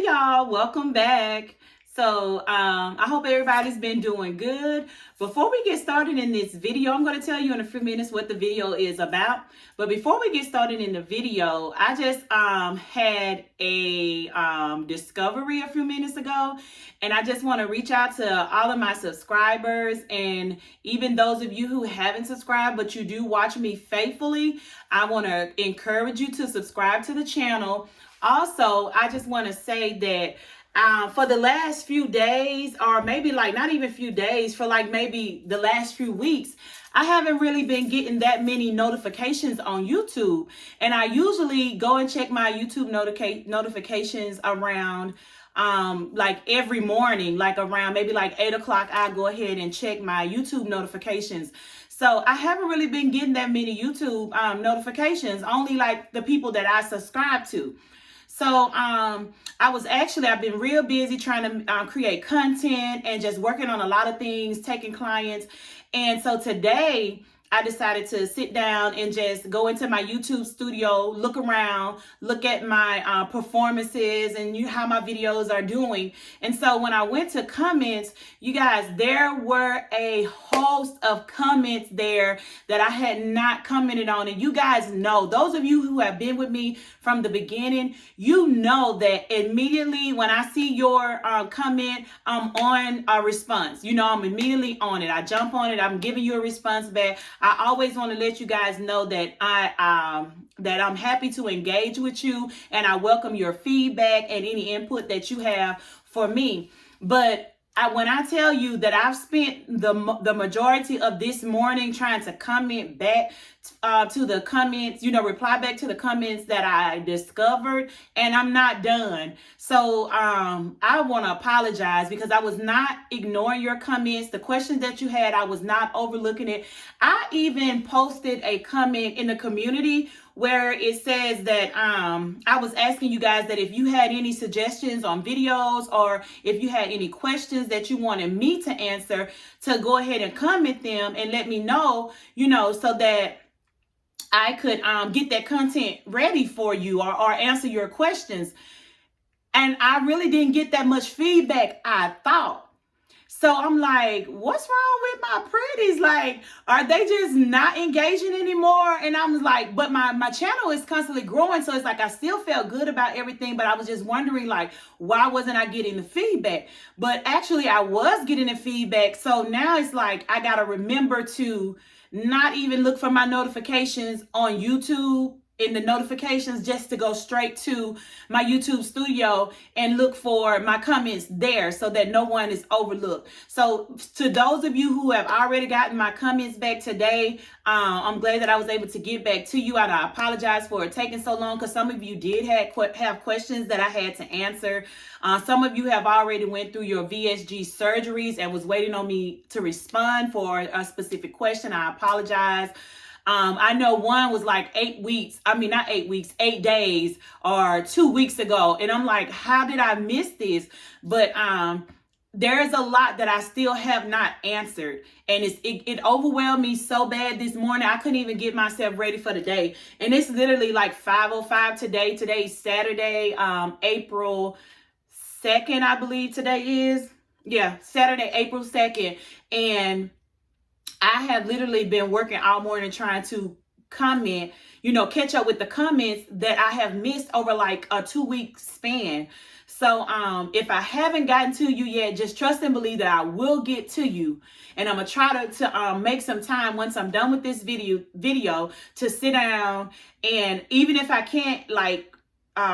Hey y'all, welcome back. I hope everybody's been doing good. Before we get started in this video, I'm going to tell you in a few minutes what the video is about. But before we get started in the video, I just had a discovery a few minutes ago, and I just want to reach out to all of my subscribers, and even those of you who haven't subscribed but you do watch me faithfully. I want to encourage you to subscribe to the channel. Also, I just want to say that for the last few days, or maybe like not even few days, for like maybe the last few weeks, I haven't really been getting that many notifications on YouTube. And I usually go and check my YouTube notifications around like every morning, like around maybe like 8 o'clock. I go ahead and check my YouTube notifications. So I haven't really been getting that many YouTube notifications, only like the people that I subscribe to. So I've been real busy trying to create content and just working on a lot of things, taking clients. And so today I decided to sit down and just go into my YouTube studio, look around, look at my performances and how my videos are doing. And so when I went to comments, you guys, there were a host of comments there that I had not commented on. And you guys know, those of you who have been with me from the beginning, you know that immediately when I see your comment, I'm on a response. You know, I'm immediately on it. I jump on it. I'm giving you a response back. I always want to let you guys know that I'm happy to engage with you, and I welcome your feedback and any input that you have for me. But when I tell you that I've spent the majority of this morning trying to comment back to the comments, reply back to the comments that I discovered, and I'm not done. So I want to apologize because I was not ignoring your comments. The questions that you had, I was not overlooking it. I even posted a comment in the community where it says that I was asking you guys that if you had any suggestions on videos, or if you had any questions that you wanted me to answer, to go ahead and comment them and let me know, so that I could get that content ready for you, or answer your questions. And I really didn't get that much feedback, I thought. So I'm like, what's wrong with my pretties? Like, are they just not engaging anymore? And I was like, but my channel is constantly growing. So it's like, I still felt good about everything, but I was just wondering, like, why wasn't I getting the feedback? But actually I was getting the feedback. So now it's like, I got to remember to not even look for my notifications on YouTube in the notifications, just to go straight to my YouTube studio and look for my comments there so that no one is overlooked. So to those of you who have already gotten my comments back today, I'm glad that I was able to get back to you. And I apologize for it taking so long, because some of you did have questions that I had to answer. Some of you have already went through your VSG surgeries and was waiting on me to respond for a specific question. I apologize. I know one was like 8 days or 2 weeks ago. And I'm like, how did I miss this? But there's a lot that I still have not answered. And it overwhelmed me so bad this morning. I couldn't even get myself ready for the day. And it's literally like 5:05 today. Today's Saturday, April 2nd, I believe today is. Yeah, Saturday, April 2nd. And I have literally been working all morning trying to comment, catch up with the comments that I have missed over like a 2-week span. So if I haven't gotten to you yet, just trust and believe that I will get to you. And I'm going to try to make some time once I'm done with this video to sit down. And even if I can't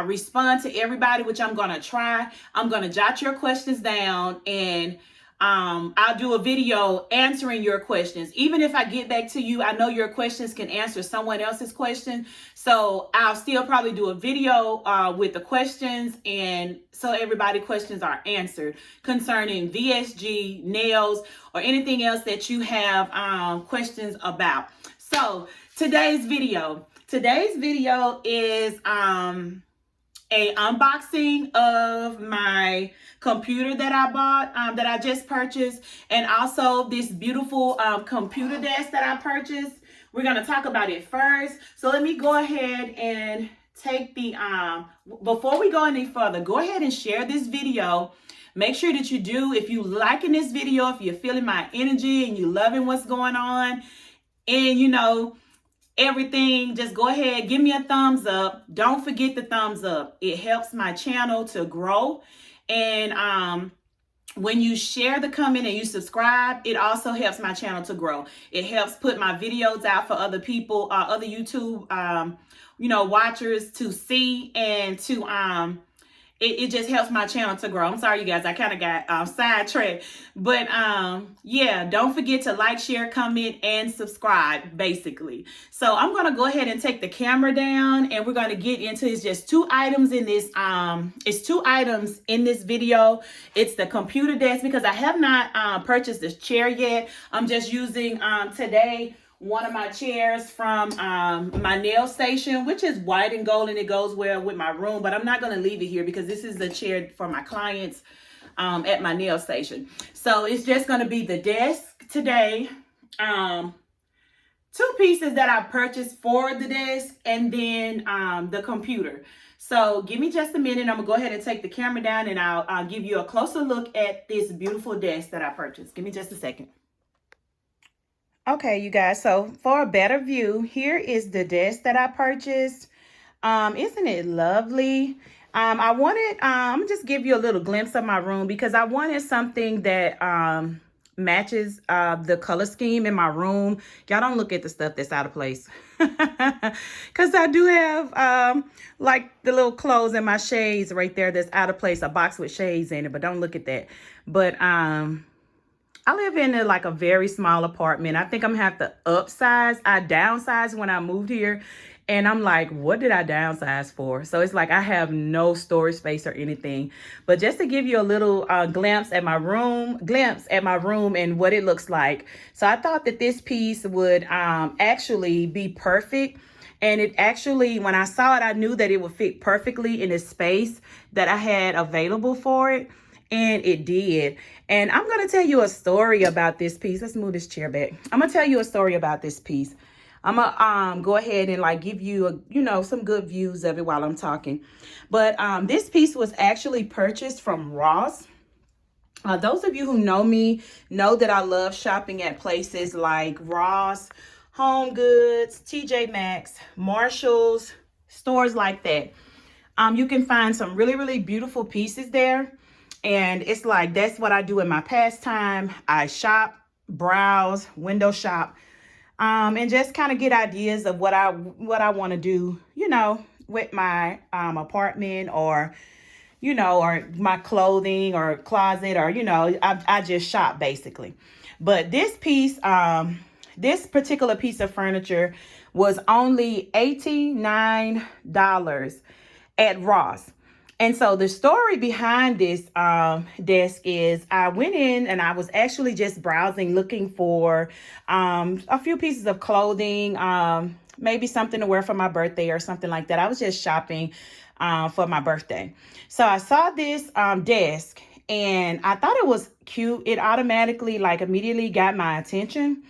respond to everybody, which I'm going to try, I'm going to jot your questions down, and I'll do a video answering your questions. Even if I get back to you, I know your questions can answer someone else's question. So I'll still probably do a video with the questions, and so everybody's questions are answered concerning VSG, nails, or anything else that you have questions about. So today's video is a unboxing of my computer that I bought, that I just purchased, and also this beautiful computer desk that I purchased. We're going to talk about it first. So let me go ahead and take the, before we go any further, go ahead and share this video. Make sure that you do, if you liking this video, if you're feeling my energy and you loving what's going on, and you know, everything, just go ahead, give me a thumbs up. Don't forget the thumbs up. It helps my channel to grow. And when you share the comment and you subscribe, it also helps my channel to grow. It helps put my videos out for other people, other YouTube, you know, watchers to see, and to, it just helps my channel to grow. I'm sorry, you guys, I kind of got sidetracked. But yeah, don't forget to like, share, comment, and subscribe, basically. So I'm going to go ahead and take the camera down, and we're going to get into, it's just two items in this, it's two items in this video. It's the computer desk, because I have not purchased this chair yet. I'm just using today one of my chairs from my nail station, which is white and gold, and it goes well with my room, but I'm not going to leave it here because this is the chair for my clients at my nail station. So it's just going to be the desk today, two pieces that I purchased for the desk, and then the computer. So give me just a minute. I'm gonna go ahead and take the camera down, and I'll give you a closer look at this beautiful desk that I purchased. Give me just a second. Okay, you guys, so for a better view, here is the desk that I purchased. Isn't it lovely? I wanted, I'm gonna just give you a little glimpse of my room, because I wanted something that matches the color scheme in my room. Y'all don't look at the stuff that's out of place. Because I do have like the little clothes and my shades right there that's out of place, a box with shades in it, but don't look at that. But I live in like a very small apartment. I think I'm gonna have to upsize. I downsized when I moved here, and I'm like, what did I downsize for? So it's like I have no storage space or anything. But just to give you a little glimpse at my room and what it looks like. So I thought that this piece would actually be perfect. And it actually, when I saw it, I knew that it would fit perfectly in the space that I had available for it. And it did. And I'm going to tell you a story about this piece. Let's move this chair back. I'm going to tell you a story about this piece. I'm going to go ahead and like give you, some good views of it while I'm talking. But this piece was actually purchased from Ross. Those of you who know me know that I love shopping at places like Ross, Home Goods, TJ Maxx, Marshalls, stores like that. You can find some really, really beautiful pieces there. And it's like, that's what I do in my pastime. I shop, browse, window shop, and just kind of get ideas of what I want to do, with my apartment, or, or my clothing or closet, or, I just shop basically. But this piece, this particular piece of furniture was only $89 at Ross. And so the story behind this desk is I went in and I was actually just browsing, looking for a few pieces of clothing, maybe something to wear for my birthday or something like that. I was just shopping for my birthday. So I saw this desk and I thought it was cute. It automatically, immediately got my attention.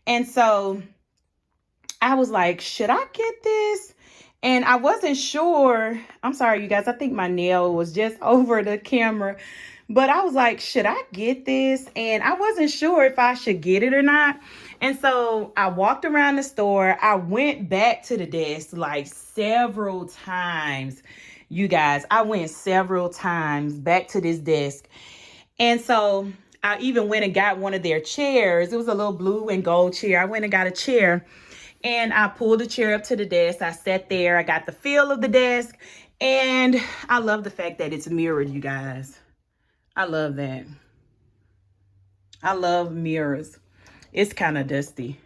And so I was like, should I get this? And I wasn't sure. I'm sorry, you guys. I think my nail was just over the camera. But I was like, should I get this? And I wasn't sure if I should get it or not. And so I walked around the store. I went back to the desk like several times. You guys, I went several times back to this desk. And so I even went and got one of their chairs. It was a little blue and gold chair. I went and got a chair. And I pulled the chair up to the desk. I sat there. I got the feel of the desk. And I love the fact that it's mirrored, you guys. I love that. I love mirrors. It's kind of dusty.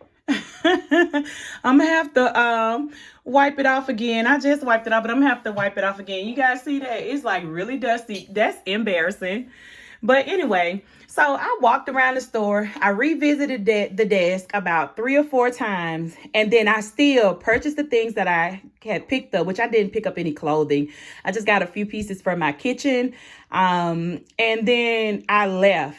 I'm going to have to wipe it off again. I just wiped it off, but I'm going to have to wipe it off again. You guys see that? It's like really dusty. That's embarrassing. But anyway, so I walked around the store. I revisited the desk about 3 or 4 times. And then I still purchased the things that I had picked up, which I didn't pick up any clothing. I just got a few pieces for my kitchen. And then I left.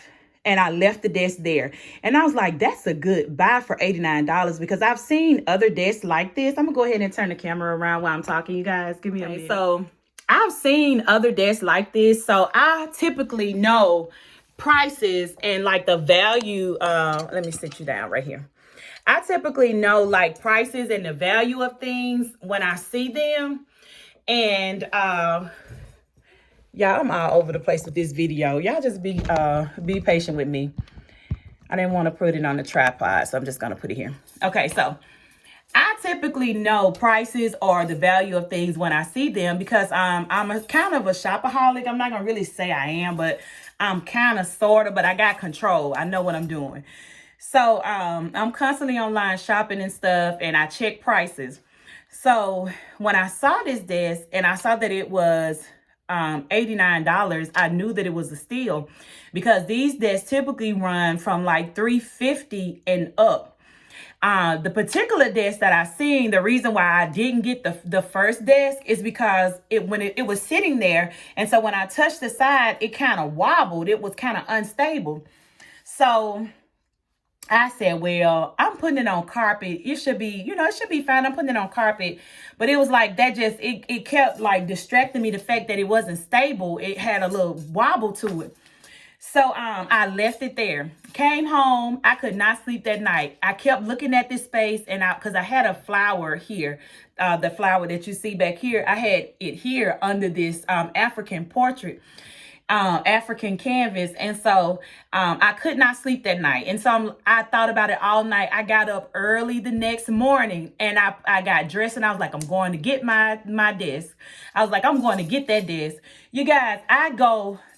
and I left the desk there. And I was like, that's a good buy for $89 because I've seen other desks like this. I'm gonna go ahead and turn the camera around while I'm talking, you guys. Give me a minute. So I've seen other desks like this. So I typically know prices and like the value. Let me sit you down right here. I typically know like prices and the value of things when I see them. And y'all, I'm all over the place with this video. Y'all just be patient with me. I didn't want to put it on the tripod, so I'm just gonna put it here. Okay, so I typically know prices or the value of things when I see them because I'm a kind of a shopaholic. I'm not gonna really say I am, but I'm kind of sort of, but I got control. I know what I'm doing. So I'm constantly online shopping and stuff, and I check prices. So when I saw this desk and I saw that it was $89, I knew that it was a steal because these desks typically run from like $350 and up. The particular desk that I seen, the reason why I didn't get the first desk is because it was sitting there, and so when I touched the side, it kind of wobbled. It was kind of unstable. So I said, well, I'm putting it on carpet. It should be, it should be fine. I'm putting it on carpet. But it was like that it kept like distracting me, the fact that it wasn't stable. It had a little wobble to it. So I left it there. Came home. I could not sleep that night. I kept looking at this space because I had a flower here. The flower that you see back here. I had it here under this African portrait. African canvas. And so I could not sleep that night. And so I thought about it all night. I got up early the next morning and I got dressed and I was like, I'm going to get my desk. I was like, I'm going to get that desk. You guys, I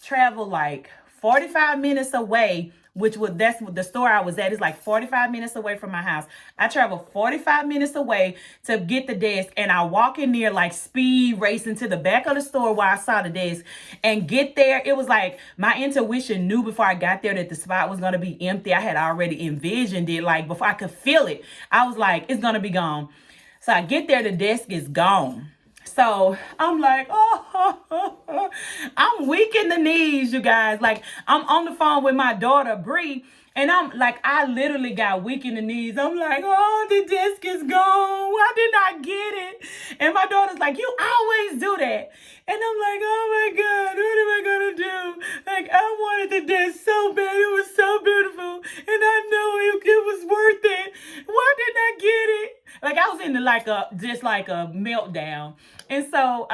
travel like 45 minutes away, that's what the store I was at is like 45 minutes away from my house. I travel 45 minutes away to get the desk, and I walk in there like speed racing to the back of the store where I saw the desk and get there. It was like my intuition knew before I got there that the spot was going to be empty. I had already envisioned it, like before I could feel it. I was like, it's going to be gone. So I get there, the desk is gone. So I'm like, I'm weak in the knees, you guys. Like, I'm on the phone with my daughter, Bree, and I'm like, I literally got weak in the knees. I'm like, oh, the desk is gone. Why didn't I get it? And my daughter's like, you always do that. And I'm like, oh my God, what am I going to do? Like, I wanted the desk so bad. It was so beautiful. And I know it was worth it. Why didn't I get it? Like, I was in just like a meltdown. And so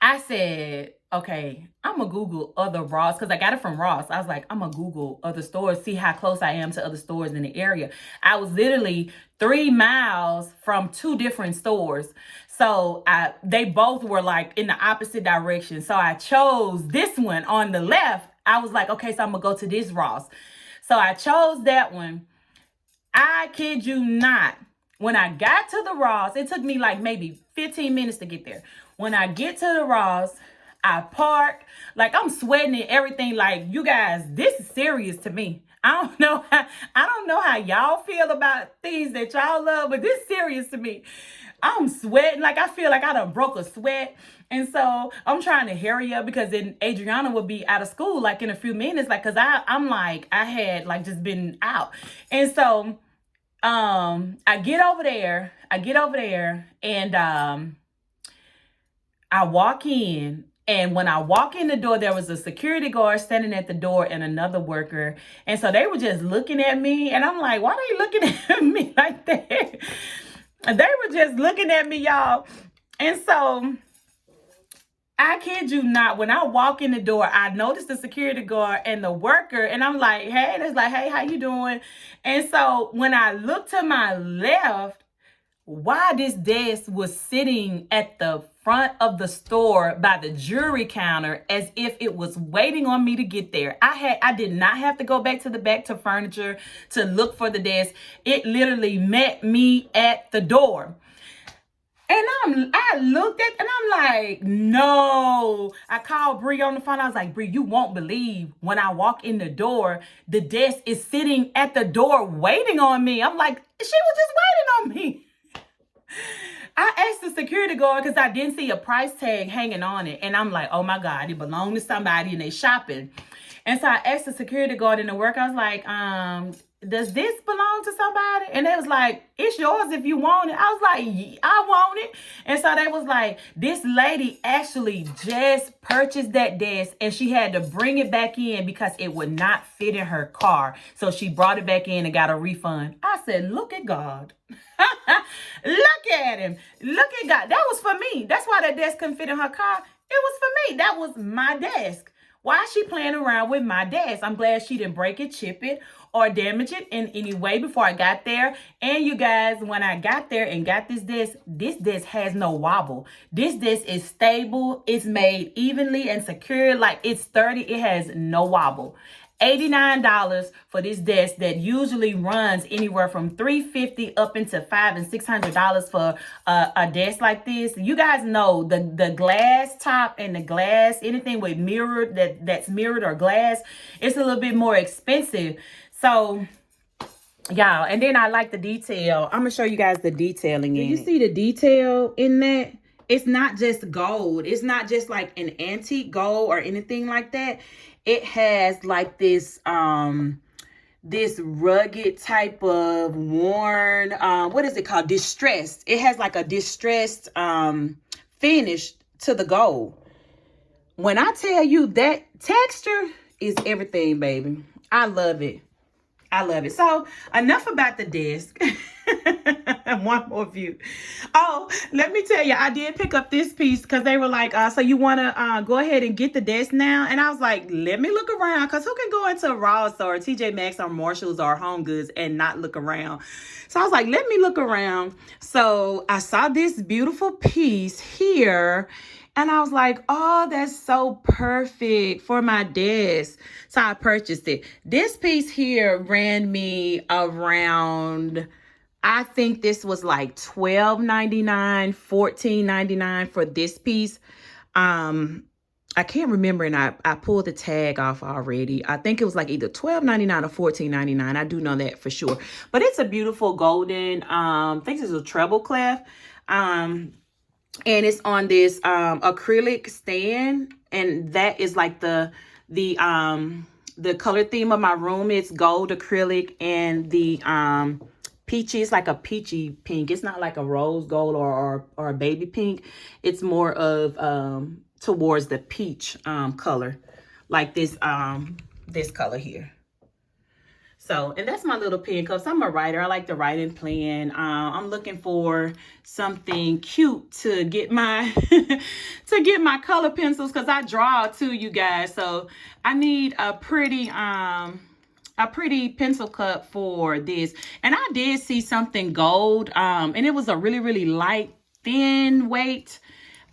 I said, okay, I'm going to Google other Ross because I got it from Ross. I was like, I'm going to Google other stores, see how close I am to other stores in the area. I was literally 3 miles from 2 different stores. So they both were like in the opposite direction. So I chose this one on the left. I was like, okay, so I'm going to go to this Ross. So I chose that one. I kid you not. When I got to the Ross, it took me like maybe 15 minutes to get there. When I get to the Ross, I park. Like, I'm sweating and everything. Like, you guys, this is serious to me. I don't know how y'all feel about things that y'all love, but this is serious to me. I'm sweating. Like, I feel like I done broke a sweat. And so I'm trying to hurry up because then Adriana will be out of school like in a few minutes. Like, cause I'm like, I had like just been out. And so I get over there and I walk in. And when I walk in the door, there was a security guard standing at the door and another worker. And so they were just looking at me. And I'm like, why are they looking at me like that? And they were just looking at me, y'all. And so I kid you not, when I walk in the door, I noticed the security guard and the worker. And I'm like, hey, and it's like, hey, how you doing? And so when I look to my left, why this desk was sitting at the front of the store by the jewelry counter as if it was waiting on me to get there. I did not have to go back to the back to furniture to look for the desk. It literally met me at the door. And I looked at and I'm like, no. I called Bree on the phone. I was like, Bree, you won't believe when I walk in the door, the desk is sitting at the door waiting on me. I'm like, she was just waiting on me. I asked the security guard because I didn't see a price tag hanging on it. And I'm like, oh my God, it belonged to somebody and they shopping. And so I asked the security guard in the work, I was like, does this belong to somebody? And they was like, it's yours if you want it. I was like, I want it. And so they was like, this lady actually just purchased that desk and she had to bring it back in because it would not fit in her car. So she brought it back in and got a refund. I said, look at God. Look at him. Look at God. That was for me. That's why that desk couldn't fit in her car. It was for me. That was my desk. Why is she playing around with my desk? I'm glad she didn't break it, chip it, or damage it in any way before I got there. And you guys, when I got there and got this desk has no wobble. This desk is stable. It's made evenly and secure. Like it's sturdy. It has no wobble. $89 for this desk that usually runs anywhere from $350 up into $500 and $600 for a desk like this. You guys know the glass top and the glass, anything with mirrored that's mirrored or glass, it's a little bit more expensive. So y'all, and then I like the detail. I'm gonna show you guys the detailing in it. You see the detail in that? It's not just gold. It's not just like an antique gold or anything like that. It has like this this rugged type of worn, what is it called? Distressed. It has like a distressed finish to the gold. When I tell you that texture is everything, baby. I love it. I love it. So enough about the desk. One more view. Oh, let me tell you, I did pick up this piece because they were like, so you want to go ahead and get the desk now? And I was like, let me look around, because who can go into a Ross or TJ Maxx or Marshalls or Home Goods and not look around? So I was like, let me look around. So I saw this beautiful piece here. And I was like, oh, that's so perfect for my desk. So I purchased it. This piece here ran me around, I think this was like $12.99, $14.99 for this piece. I can't remember, and I pulled the tag off already. I think it was like either $12.99 or $14.99. I do know that for sure. But it's a beautiful golden, I think this is a treble clef. And it's on this acrylic stand, and that is like the color theme of my room. It's gold acrylic, and the peachy, it's like a peachy pink. It's not like a rose gold or a baby pink. It's more of towards the peach color, like this color here. So, and that's my little pen cups. I'm a writer. I like to write and plan. I'm looking for something cute to get my to get my color pencils, because I draw too, you guys. So I need a pretty pencil cup for this. And I did see something gold, and it was a really, really light, thin weight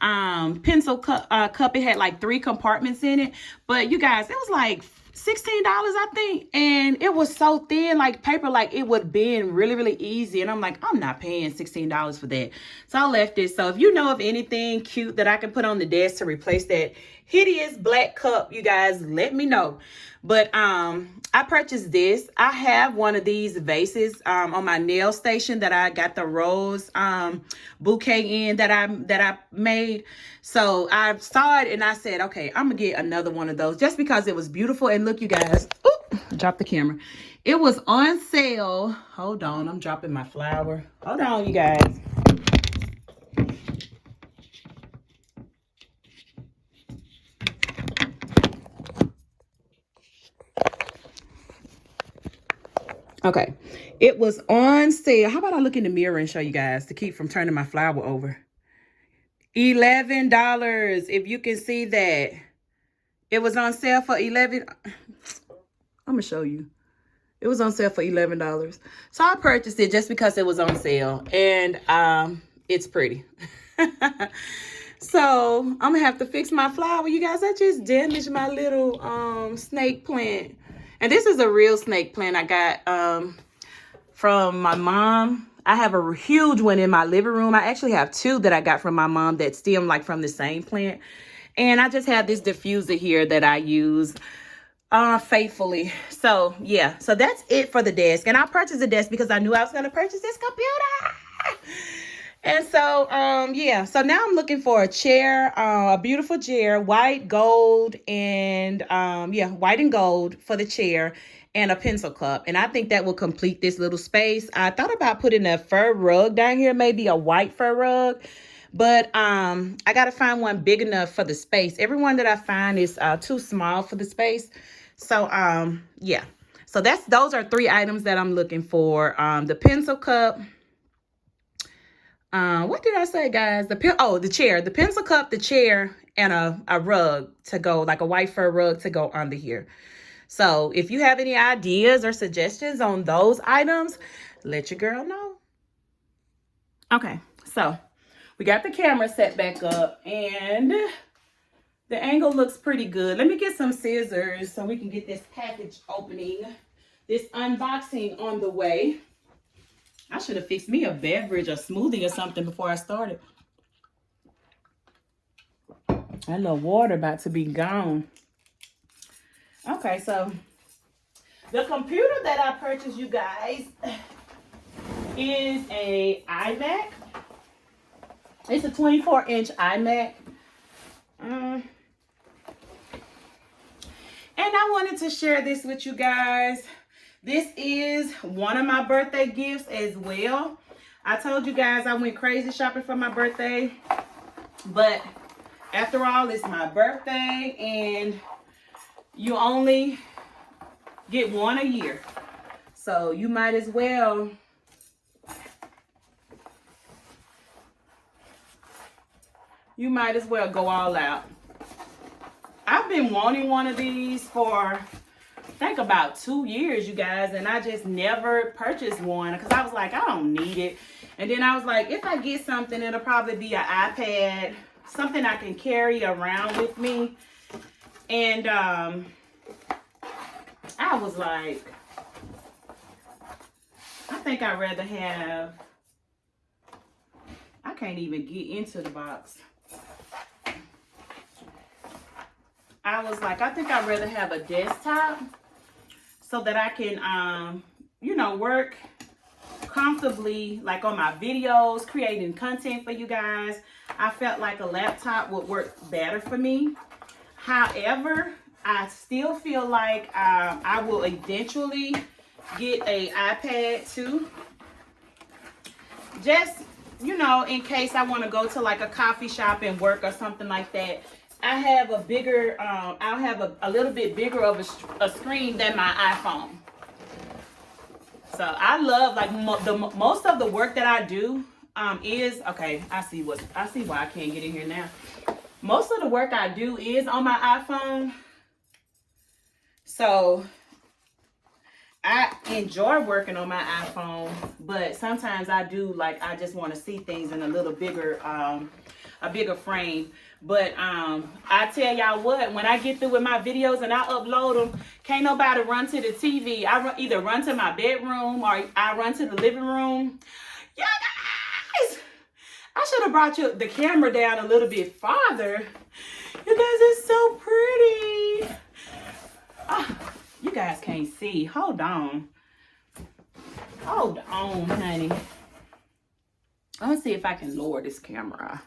pencil cup. It had like 3 compartments in it. But you guys, it was like $16, I think, and it was so thin, like paper, like it would bend really, really easy. And I'm like, I'm not paying $16 for that. So I left it. So if you know of anything cute that I can put on the desk to replace that hideous black cup, you guys let me know. But I purchased this. I have one of these vases on my nail station that I got the rose bouquet in that I made. So I saw it and I said, okay, I'm gonna get another one of those just because it was beautiful. And look, you guys, oop, drop the camera. It was on sale. Hold on, I'm dropping my flower. Hold on, you guys. Okay, it was on sale. How about I look in the mirror and show you guys to keep from turning my flower over? $11, if you can see that. It was on sale for $11. I'm gonna show you. It was on sale for $11. So I purchased it just because it was on sale, and it's pretty. So I'm gonna have to fix my flower. You guys, I just damaged my little snake plant. And this is a real snake plant I got from my mom. I have a huge one in my living room. I actually have 2 that I got from my mom that stem like from the same plant. And I just have this diffuser here that I use faithfully. So yeah, so that's it for the desk. And I purchased the desk because I knew I was going to purchase this computer. And so, yeah. So now I'm looking for a chair, a beautiful chair, white, gold, and yeah, white and gold for the chair, and a pencil cup. And I think that will complete this little space. I thought about putting a fur rug down here, maybe a white fur rug, but I gotta find one big enough for the space. Every one that I find is too small for the space. So yeah. So those are 3 items that I'm looking for. The pencil cup. What did I say, guys? The chair, the pencil cup, the chair, and a rug to go, like a white fur rug to go under here. So if you have any ideas or suggestions on those items, let your girl know. Okay, so we got the camera set back up and the angle looks pretty good. Let me get some scissors so we can get this package opening, this unboxing on the way. I should have fixed me a beverage, a smoothie or something before I started. That little water about to be gone. Okay, so the computer that I purchased, you guys, is a iMac. It's a 24-inch iMac. And I wanted to share this with you guys. This is one of my birthday gifts as well. I told you guys I went crazy shopping for my birthday. But after all, it's my birthday and you only get one a year. So you might as well go all out. I've been wanting one of these for I think about 2 years, you guys, and I just never purchased one because I was like, I don't need it. And then I was like, if I get something, it'll probably be an iPad, something I can carry around with me. And I was like, I think I'd rather have, I can't even get into the box. I was like, I think I'd rather have a desktop so that I can, you know, work comfortably, like on my videos, creating content for you guys. I felt like a laptop would work better for me. However, I still feel like I will eventually get an iPad too. Just, you know, in case I want to go to like a coffee shop and work or something like that. I have a bigger, I'll have a little bit bigger of a screen than my iPhone. So I love, like, most of the work that I do is, okay, I see why I can't get in here now. Most of the work I do is on my iPhone. So I enjoy working on my iPhone, but sometimes I do, like, I just want to see things in a little bigger, a bigger frame. But I tell y'all what, when I get through with my videos and I upload them, can't nobody run to the TV. I either run to my bedroom or I run to the living room. Y'all guys, I should have brought the camera down a little bit farther. You guys, it's so pretty. Oh, you guys can't see. Hold on. Hold on, honey. I'm gonna see if I can lower this camera.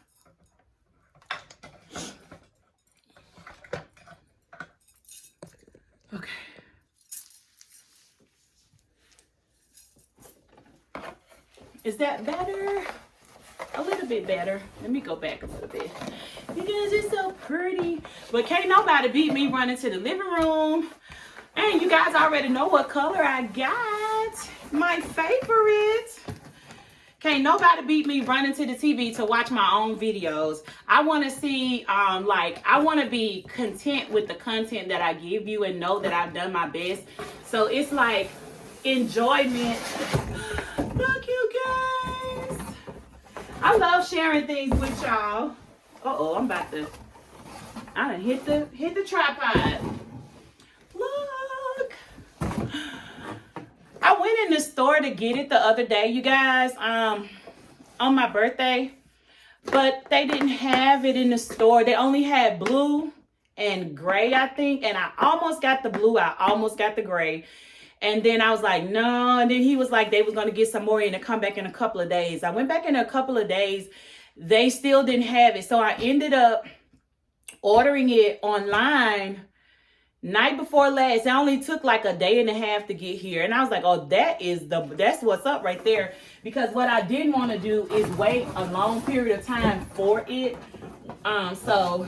Okay. Is that better? A little bit better. Let me go back a little bit. You guys, it's so pretty. But can't nobody beat me running to the living room. And you guys already know what color I got. My favorite. Can't nobody beat me running to the TV to watch my own videos. I want to see, like, I want to be content with the content that I give you and know that I've done my best. So it's like enjoyment. Look, you guys. I love sharing things with y'all. Uh-oh, I done hit the tripod. Look. I went in the store to get it the other day, you guys, on my birthday, but they didn't have it in the store. They only had blue and gray, I think, and I almost got the blue. I almost got the gray, And then I was like, no. And then he was like, they was going to get some more in and come back in a couple of days. I went back in a couple of days. They still didn't have it. So I ended up ordering it online night before last. It only took like a day and a half to get here. And I was like, oh, that's what's up right there. Because what I didn't want to do is wait a long period of time for it. So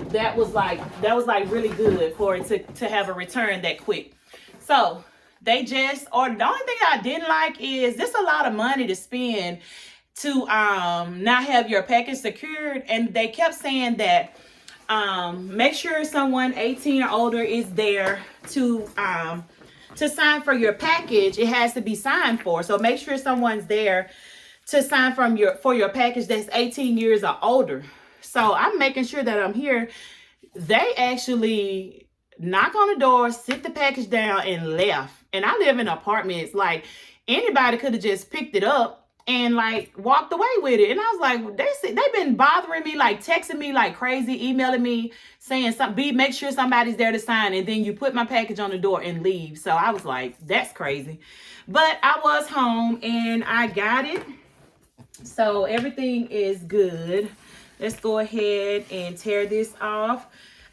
that was like really good for it to have a return that quick. So they just ordered. The only thing I didn't like is this a lot of money to spend to not have your package secured. And they kept saying that make sure someone 18 or older is there to sign for your package. It has to be signed for. So make sure someone's there to sign for your package that's 18 years or older. So I'm making sure that I'm here. They actually knock on the door, sit the package down, and left. And I live in apartments. Like, anybody could have just picked it up and like walked away with it. And I was like, they've been bothering me, like texting me like crazy, emailing me, saying something, make sure somebody's there to sign, and then you put my package on the door and leave. So I was like, that's crazy. But I was home and I got it. So everything is good. Let's go ahead and tear this off.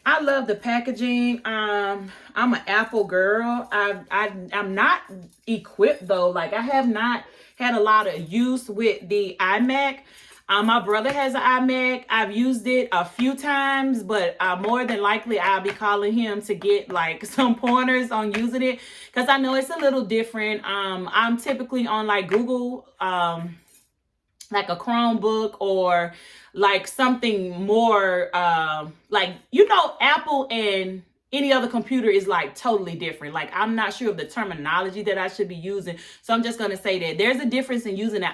I love the packaging. I'm an Apple girl. I'm not equipped though. Like, I have not had a lot of use with the iMac. My brother has an iMac. I've used it a few times, but more than likely I'll be calling him to get like some pointers on using it, because I know it's a little different. I'm typically on like Google, like a Chromebook, or like something more like, you know, Apple and any other computer is like totally different. Like, I'm not sure of the terminology that I should be using. So I'm just going to say that there's a difference in using an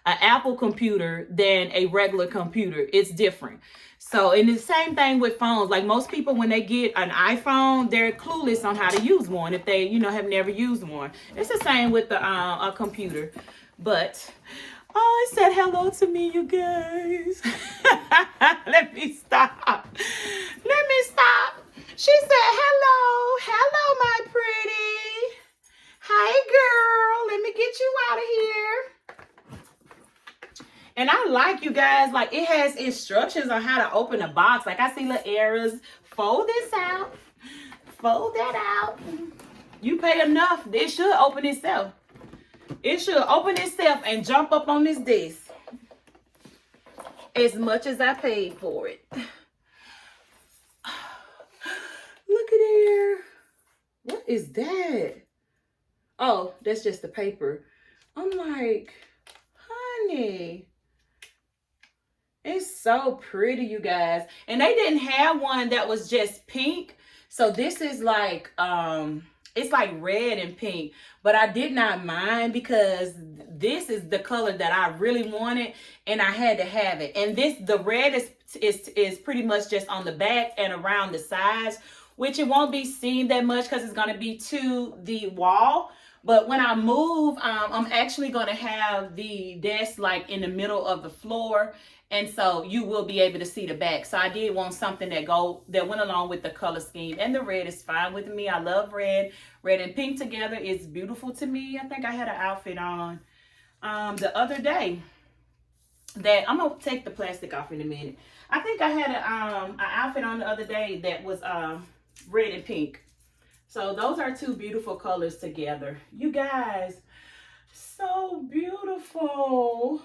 Apple computer than a regular computer. It's different. So, and the same thing with phones. Like, most people, when they get an iPhone, they're clueless on how to use one if they, you know, have never used one. It's the same with the a computer. But oh, it said hello to me, you guys. Let me stop. Let me stop. She said hello. Hello, my pretty. Hi, girl. Let me get you out of here. And I like, you guys, like, it has instructions on how to open a box. Like, I see little errors. Fold this out. Fold that out. You pay enough, this should open itself. It should open itself and jump up on this desk. As much as I paid for it. Look at here. What is that? Oh, that's just the paper. I'm like, honey. It's so pretty, you guys. And they didn't have one that was just pink. So this is like, it's like red and pink, but I did not mind because this is the color that I really wanted and I had to have it. And the red is pretty much just on the back and around the sides, which it won't be seen that much because it's going to be to the wall. But when I move, I'm actually going to have the desk like in the middle of the floor. And so you will be able to see the back. So I did want something that went along with the color scheme. And the red is fine with me. I love red. Red and pink together is beautiful to me. I think I had an outfit on the other day that I'm going to take the plastic off in a minute. I think I had an outfit on the other day that was red and pink. So those are two beautiful colors together. You guys, so beautiful.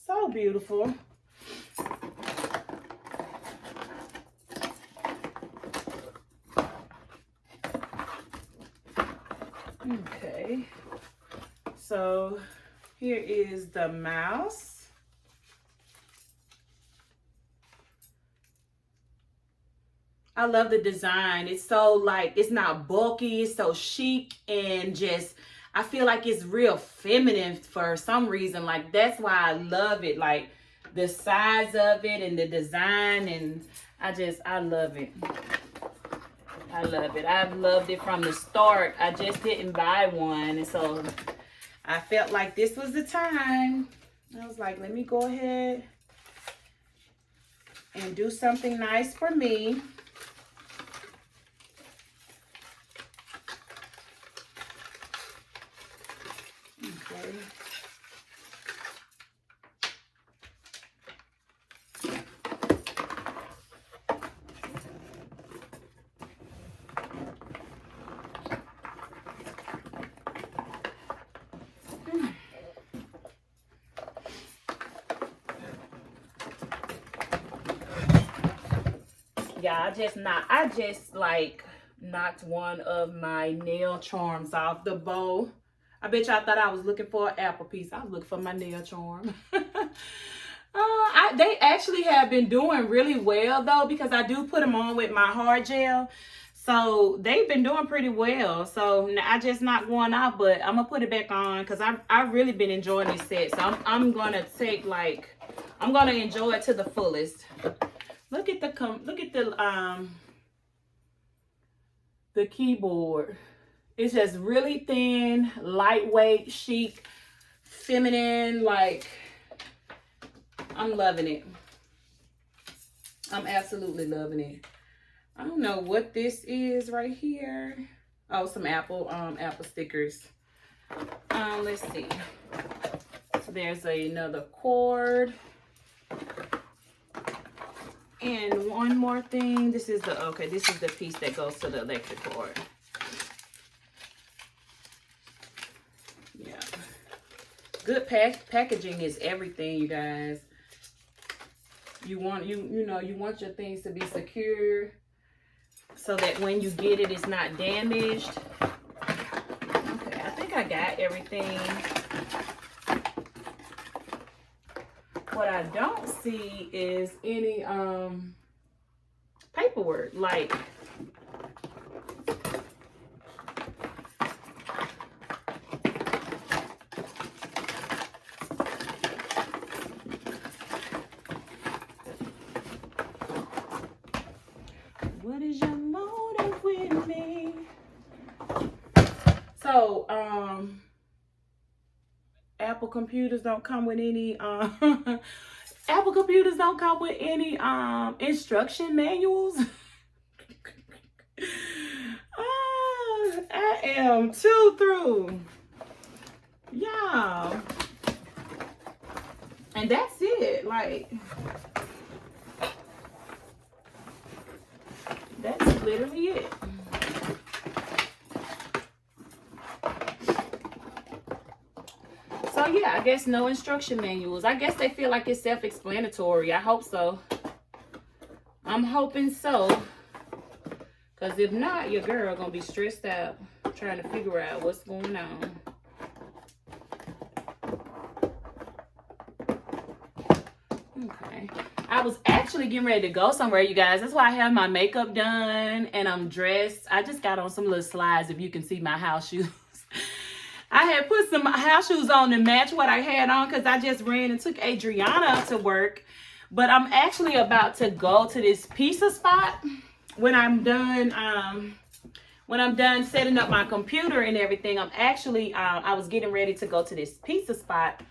So beautiful. Okay, so here is the mouse. I love the design. It's so like, it's not bulky, it's so chic, and just, I feel like it's real feminine for some reason. Like, that's why I love it. Like, the size of it and the design, and I love it. I love it. I've loved it from the start. I just didn't buy one, and so I felt like this was the time. I was like, let me go ahead and do something nice for me. way. Yeah, I just like knocked one of my nail charms off the bow. I bet y'all thought I was looking for an apple piece. I was looking for my nail charm. They actually have been doing really well though, because I do put them on with my hard gel. So they've been doing pretty well. So I just knocked one off, but I'm gonna put it back on because I've really been enjoying this set. So I'm gonna take I'm gonna enjoy it to the fullest. Look at the keyboard. It's just really thin, lightweight, chic, feminine. Like, I'm loving it. I'm absolutely loving it. I don't know what this is right here. Oh, some Apple stickers. Let's see. There's another cord. And one more thing. This is the piece that goes to the electric cord. Yeah. Good packaging is everything, you guys. You want you want your things to be secure so that when you get it, it's not damaged. Okay, I think I got everything. What I don't see is any paperwork. Like, what is your motive with me? So, Apple computers don't come with any Apple computers don't come with any instruction manuals. I am too through. Yeah. And that's it. Like, that's literally it. So yeah, I guess no instruction manuals. I guess they feel like it's self-explanatory. I hope so. I'm hoping so. Because if not, your girl gonna be stressed out trying to figure out what's going on. Okay. I was actually getting ready to go somewhere, you guys. That's why I have my makeup done and I'm dressed. I just got on some little slides, if you can see my house shoes. I had put some house shoes on to match what I had on because I just ran and took Adriana to work. But I'm actually about to go to this pizza spot when I'm done setting up my computer and everything. I'm actually I was getting ready to go to this pizza spot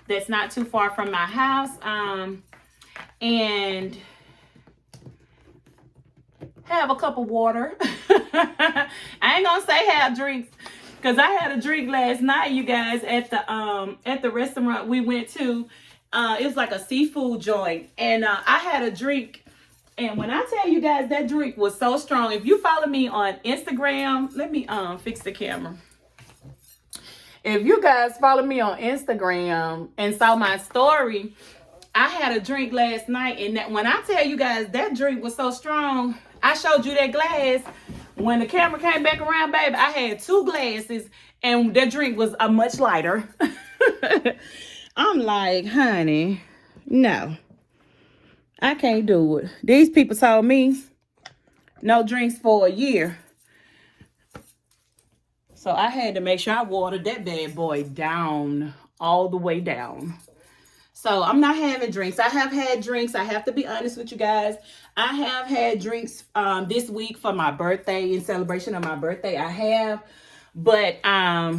that's not too far from my house, and have a cup of water. I ain't gonna say have drinks, because I had a drink last night, you guys, at the restaurant we went to. It was like a seafood joint. And I had a drink. And when I tell you guys, that drink was so strong. If you follow me on Instagram, let me fix the camera. If you guys follow me on Instagram and saw my story, I had a drink last night. And that, when I tell you guys, that drink was so strong, I showed you that glass. When the camera came back around, baby, I had 2 glasses and that drink was a much lighter. I'm like, honey, no, I can't do it. These people told me no drinks for a year. So I had to make sure I watered that bad boy down, all the way down. So I'm not having drinks. I have had drinks. I have to be honest with you guys. I have had drinks this week for my birthday, in celebration of my birthday. I have. But I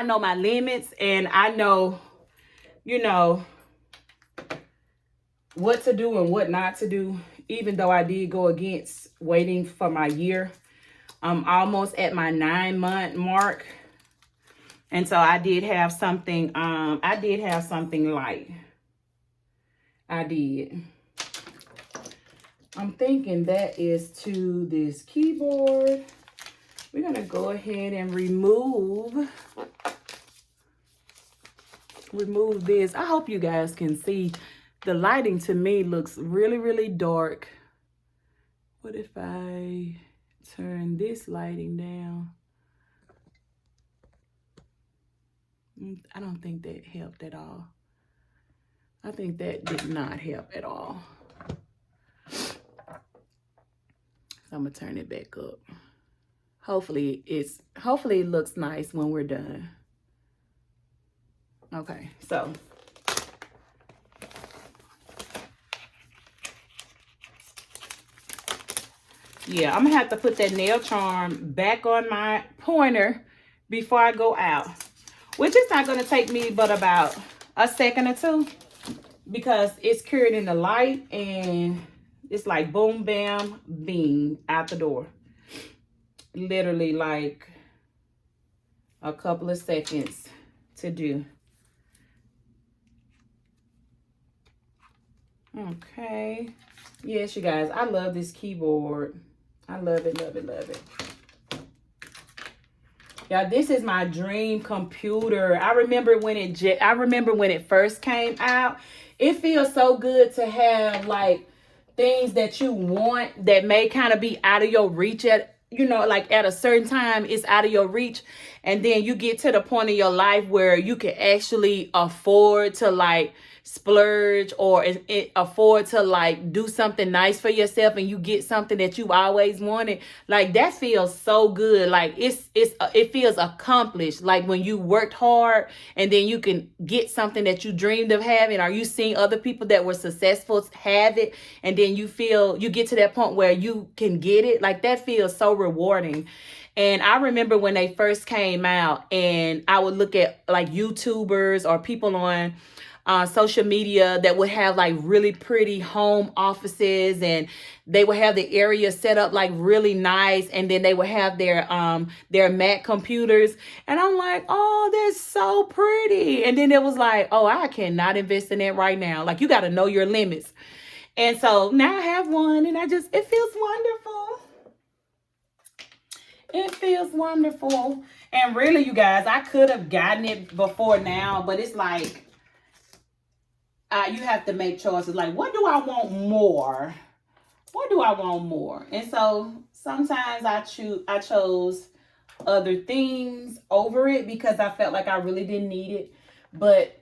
know my limits, and I know, you know, what to do and what not to do. Even though I did go against waiting for my year. I'm almost at my 9-month mark. And so I did have something light. I did. I'm thinking that is to this keyboard. We're gonna go ahead and remove this. I hope you guys can see. The lighting to me looks really, really dark. What if I turn this lighting down? I don't think that helped at all. I think that did not help at all. So I'm gonna turn it back up. Hopefully it looks nice when we're done. Okay, so yeah, I'm gonna have to put that nail charm back on my pointer before I go out, which is not gonna take me but about a second or two, because it's cured in the light and it's like boom, bam, bing, out the door. Literally like a couple of seconds to do. Okay. Yes, you guys, I love this keyboard. I love it, love it, love it. Yeah, this is my dream computer. I remember when it first came out. It feels so good to have like things that you want that may kind of be out of your reach at, you know, like at a certain time it's out of your reach, and then you get to the point in your life where you can actually afford to like splurge or afford to like do something nice for yourself, and you get something that you always wanted. Like that feels so good. Like it feels accomplished. Like when you worked hard and then you can get something that you dreamed of having, or you seen other people that were successful have it, and then you get to that point where you can get it. Like that feels so rewarding. And I remember when they first came out, and I would look at like YouTubers or people on social media that would have like really pretty home offices, and they would have the area set up like really nice, and then they would have their Mac computers, and I'm like, oh, that's so pretty. And then it was like, oh, I cannot invest in that right now. Like you got to know your limits. And so now I have one, and it feels wonderful. It feels wonderful. And really, you guys, I could have gotten it before now, but it's like, you have to make choices. Like, what do I want more? What do I want more? And so sometimes I chose other things over it because I felt like I really didn't need it. But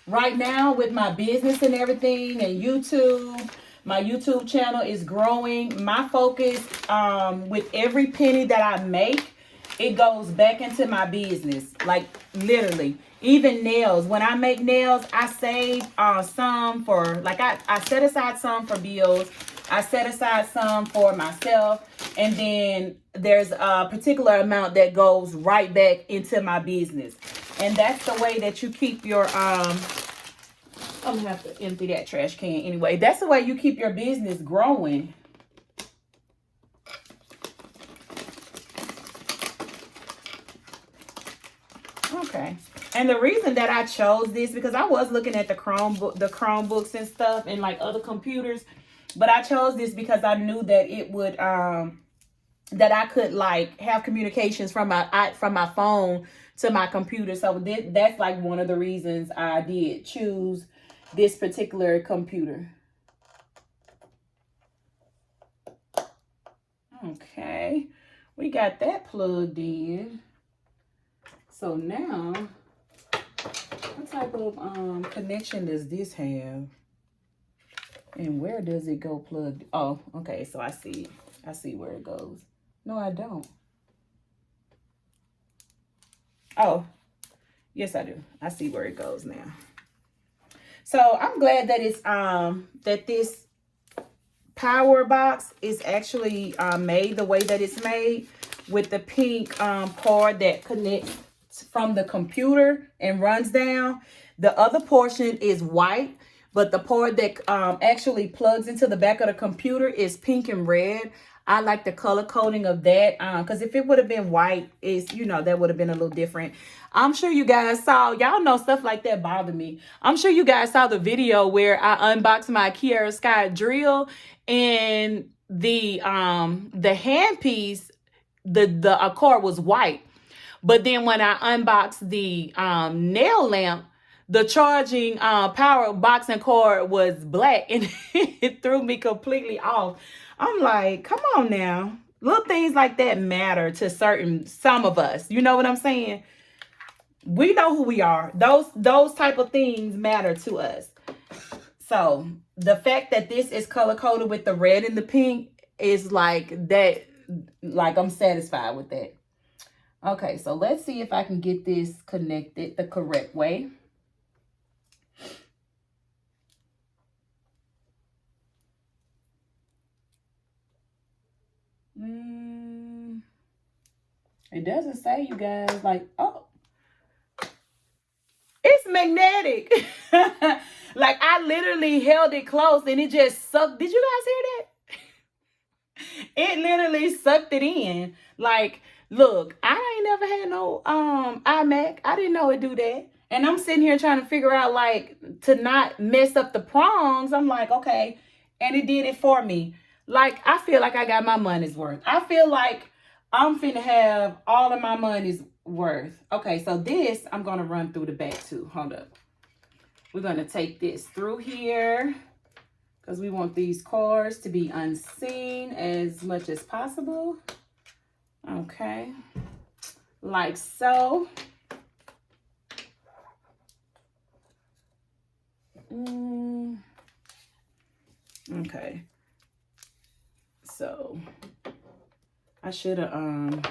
right now with my business and everything and YouTube, my YouTube channel is growing. My focus with every penny that I make, it goes back into my business. Like literally. Even nails. When I make nails, I save some for, like I set aside some for bills. I set aside some for myself. And then there's a particular amount that goes right back into my business. And that's the way that you keep your, I'm going to have to empty that trash can anyway. That's the way you keep your business growing. Okay. And the reason that I chose this, because I was looking at the Chromebooks and stuff and like other computers, but I chose this because I knew that it would, that I could like have communications from my phone to my computer. So that's like one of the reasons I did choose this particular computer. Okay. We got that plugged in. So now, what type of connection does this have? And where does it go plugged? Oh, okay. So I see where it goes. No, I don't. Oh, yes, I do. I see where it goes now. So I'm glad that it's that this power box is actually made the way that it's made, with the pink cord that connects from the computer and runs down. The other portion is white, but the part that actually plugs into the back of the computer is pink and red. I like the color coding of that. Because if it would have been white, it's, you know, that would have been a little different. I'm sure you guys saw, y'all know stuff like that bother me. I'm sure you guys saw the video where I unboxed my Kiara Sky drill, and the handpiece, the cord was white. But then when I unboxed the nail lamp, the charging power box and cord was black, and it threw me completely off. I'm like, come on now. Little things like that matter to some of us. You know what I'm saying? We know who we are. Those type of things matter to us. So the fact that this is color coded with the red and the pink is like that. Like, I'm satisfied with that. Okay, so let's see if I can get this connected the correct way. It doesn't say, you guys. Like, oh, it's magnetic. Like, I literally held it close and it just sucked. Did you guys hear that? It literally sucked it in. Like, look, I ain't never had no iMac. I didn't know it do that. And I'm sitting here trying to figure out, like, to not mess up the prongs. I'm like, okay. And it did it for me. Like, I feel like I got my money's worth. I feel like I'm finna have all of my money's worth. Okay, so this, I'm going to run through the back too. Hold up. We're going to take this through here, because we want these cords to be unseen as much as possible. Okay. Like so. Okay. So I should have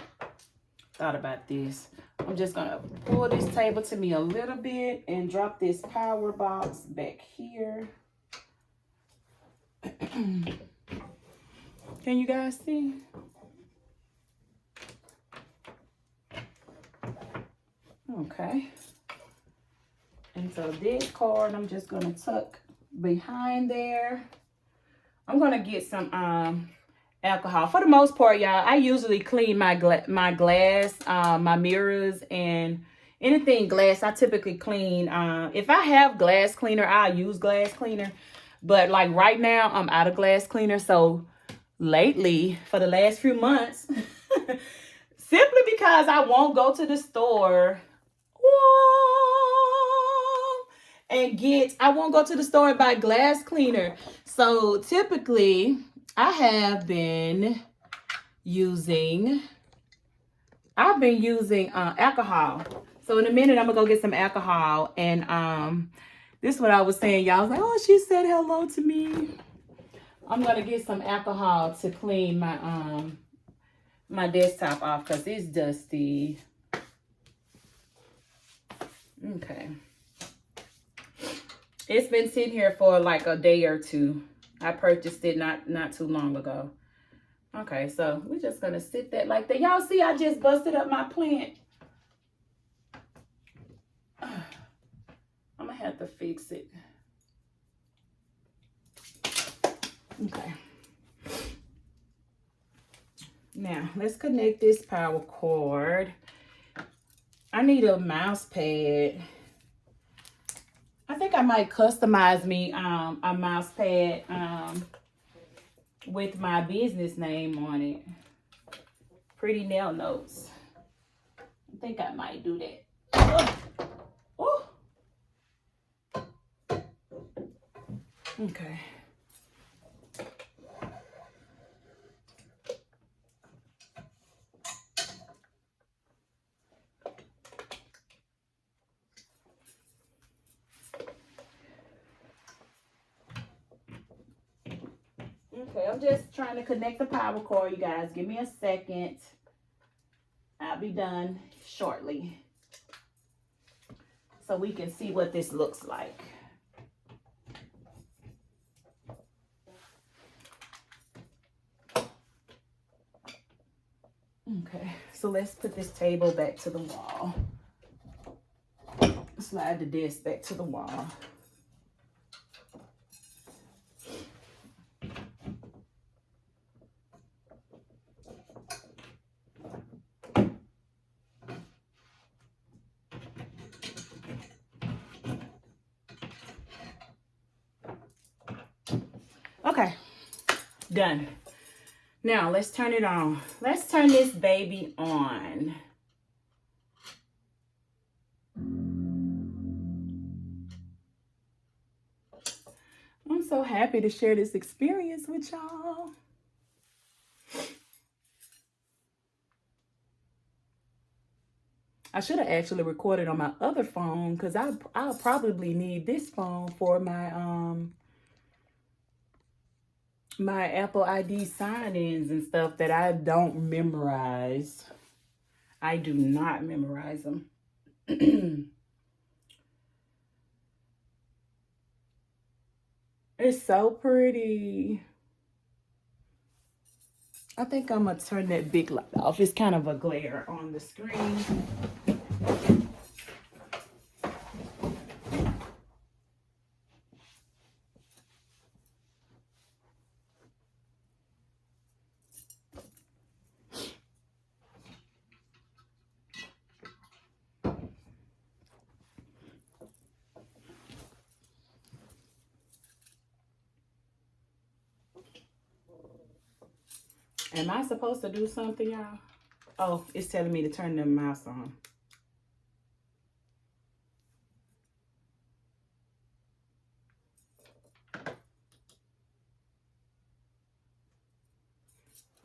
thought about this. I'm just gonna pull this table to me a little bit and drop this power box back here. Can you guys see? Okay. And so this cord, I'm just gonna tuck behind there. I'm gonna get some alcohol. For the most part, y'all, I usually clean my glass, my mirrors, and anything glass. I typically clean. If I have glass cleaner, I'll use glass cleaner. But like right now, I'm out of glass cleaner. So lately, for the last few months, simply because I won't go to the store. I won't go to the store and buy glass cleaner. So typically I've been using alcohol. So in a minute, I'm gonna go get some alcohol. And this is what I was saying. Y'all was like, oh, she said hello to me. I'm gonna get some alcohol to clean my my desktop off because it's dusty. Okay. It's been sitting here for like a day or two. I purchased it not too long ago. Okay, so we're just gonna sit that like that. Y'all see, I just busted up my plant. I'm gonna have to fix it. Okay. Now let's connect this power cord. I need a mouse pad. I think I might customize me a mouse pad with my business name on it. Pretty nail notes. I think I might do that. Oh. Okay. Okay, I'm just trying to connect the power cord, you guys. Give me a second. I'll be done shortly, so we can see what this looks like. Okay, so let's put this table back to the wall. Slide the desk back to the wall. Okay, done. Now let's turn it on. Let's turn this baby on. I'm so happy to share this experience with y'all. I should have actually recorded on my other phone because I'll probably need this phone for my my Apple ID sign-ins and stuff that I don't memorize. I do not memorize them. It's so pretty. I think I'm gonna turn that big light off. It's kind of a glare on the screen. Am I supposed to do something, y'all? Oh, it's telling me to turn the mouse on.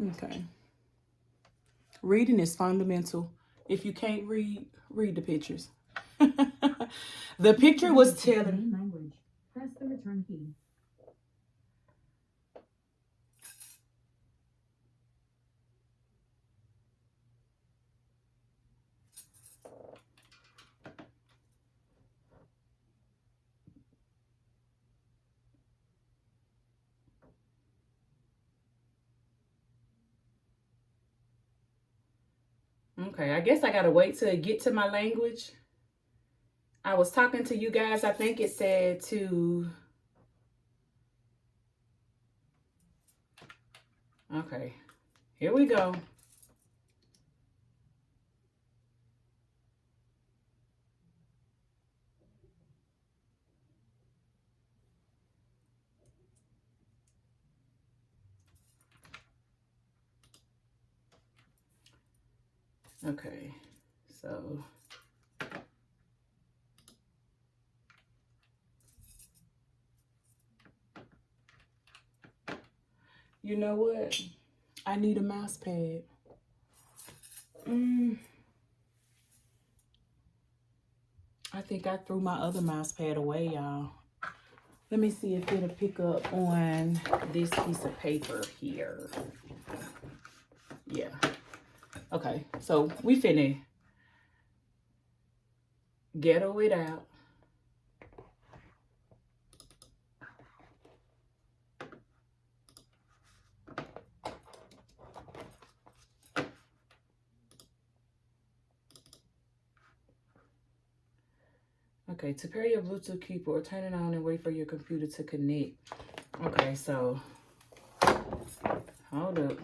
Okay. Reading is fundamental. If you can't read, read the pictures. The picture was telling. Language. Press the return key. Okay, I guess I gotta wait till it get to my language. I was talking to you guys, I think it said to... Okay, here we go. Okay, so... You know what? I need a mouse pad. I think I threw my other mouse pad away, y'all. Let me see if it'll pick up on this piece of paper here. Yeah. Okay, so we finna ghetto it out. Okay, to pair your Bluetooth keyboard, turn it on and wait for your computer to connect. Okay, so hold up.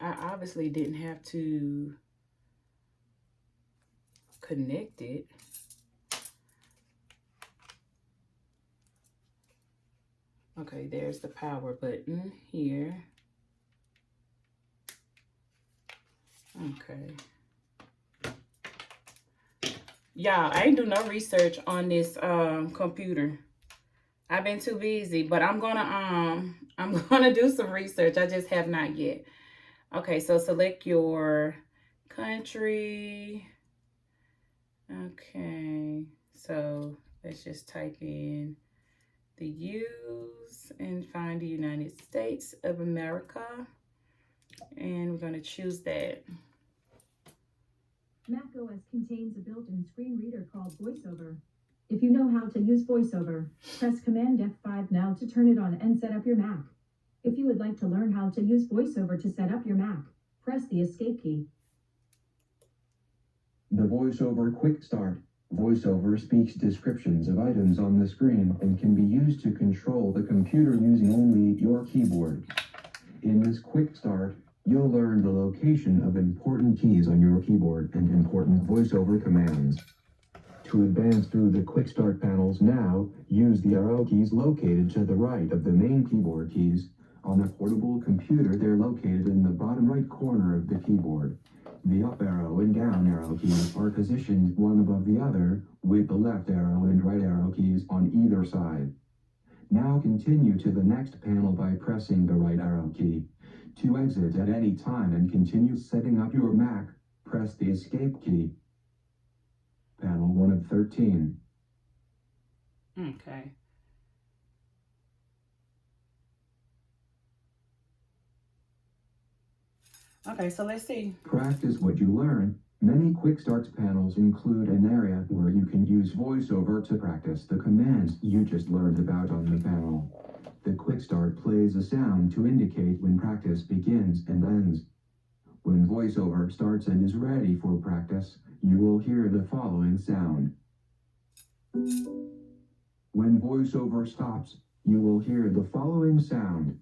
I obviously didn't have to connect it. Okay, there's the power button here. Okay. Y'all, I ain't do no research on this computer. I've been too busy, but I'm gonna do some research. I just have not yet. Okay, so select your country. Okay, so let's just type in the U's and find the United States of America. And we're going to choose that. Mac OS contains a built-in screen reader called VoiceOver. If you know how to use VoiceOver, press Command F5 now to turn it on and set up your Mac. If you would like to learn how to use VoiceOver to set up your Mac, press the Escape key. The VoiceOver Quick Start. VoiceOver speaks descriptions of items on the screen and can be used to control the computer using only your keyboard. In this Quick Start, you'll learn the location of important keys on your keyboard and important VoiceOver commands. To advance through the quick start panels now, use the arrow keys located to the right of the main keyboard keys. On a portable computer, they're located in the bottom right corner of the keyboard. The up arrow and down arrow keys are positioned one above the other, with the left arrow and right arrow keys on either side. Now continue to the next panel by pressing the right arrow key. To exit at any time and continue setting up your Mac, press the escape key. Panel 1 of 13. Okay. Okay, so let's see. Practice what you learn. Many quick starts panels include an area where you can use VoiceOver to practice the commands you just learned about on the panel. The quick start plays a sound to indicate when practice begins and ends. When VoiceOver starts and is ready for practice, you will hear the following sound. When VoiceOver stops, you will hear the following sound.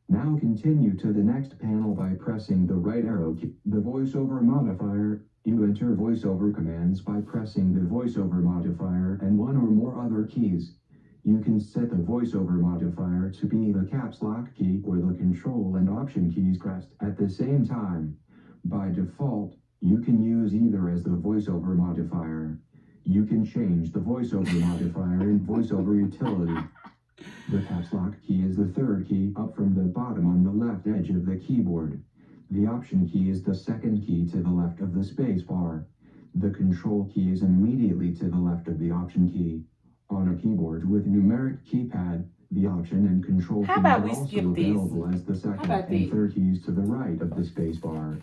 Now continue to the next panel by pressing the right arrow key. The VoiceOver modifier. You enter VoiceOver commands by pressing the VoiceOver modifier and one or more other keys. You can set the VoiceOver modifier to be the caps lock key or the control and option keys pressed at the same time. By default, you can use either as the VoiceOver modifier. You can change the VoiceOver modifier in VoiceOver utility. The caps lock key is the third key up from the bottom on the left edge of the keyboard. The option key is the second key to the left of the space bar. The control key is immediately to the left of the option key. On a keyboard with numeric keypad, the option and control keys are also available as the second and third keys to the right of the space bar.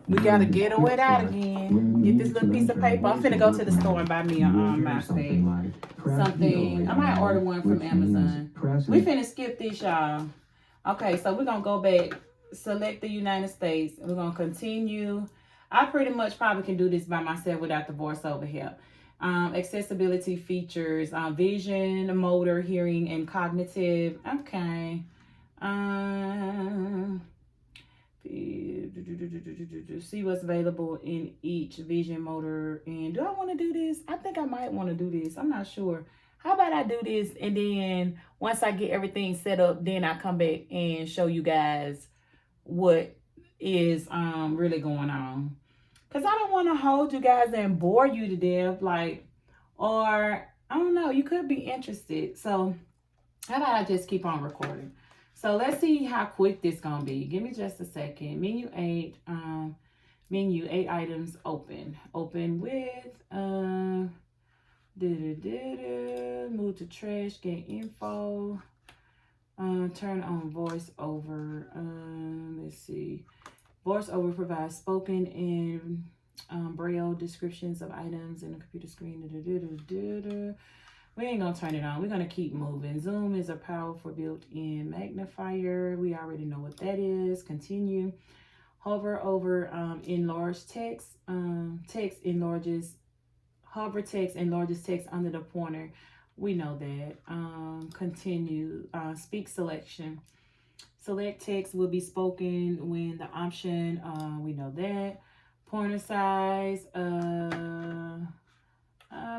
We gotta get away out again. Get this little piece of paper. I'm finna go to the store and buy me a mouse pad. Something. I might order one from Amazon. We finna skip this, y'all. Okay, so we're gonna go back, select the United States, and we're gonna continue. I pretty much probably can do this by myself without the voiceover help. Accessibility features, vision, motor, hearing, and cognitive. Okay. See what's available in each vision, motor, and do I want to do this? I think I might want to do this. I'm not sure. How about I do this, and then once I get everything set up, then I come back and show you guys what is really going on. Because I don't want to hold you guys and bore you to death, or I don't know, you could be interested. So how about I just keep on recording? So let's see how quick this gonna be. Give me just a second. Menu 8 items, open with move to trash, get info, turn on voiceover. Let's see. VoiceOver provides spoken and braille descriptions of items in the computer screen. We ain't gonna turn it on. We're gonna keep moving. Zoom is a powerful built-in magnifier. We already know what that is. Continue. Hover over enlarge text. Hover text enlarges text under the pointer. We know that. Continue. Speak selection. Select text will be spoken when the option. We know that. Pointer size.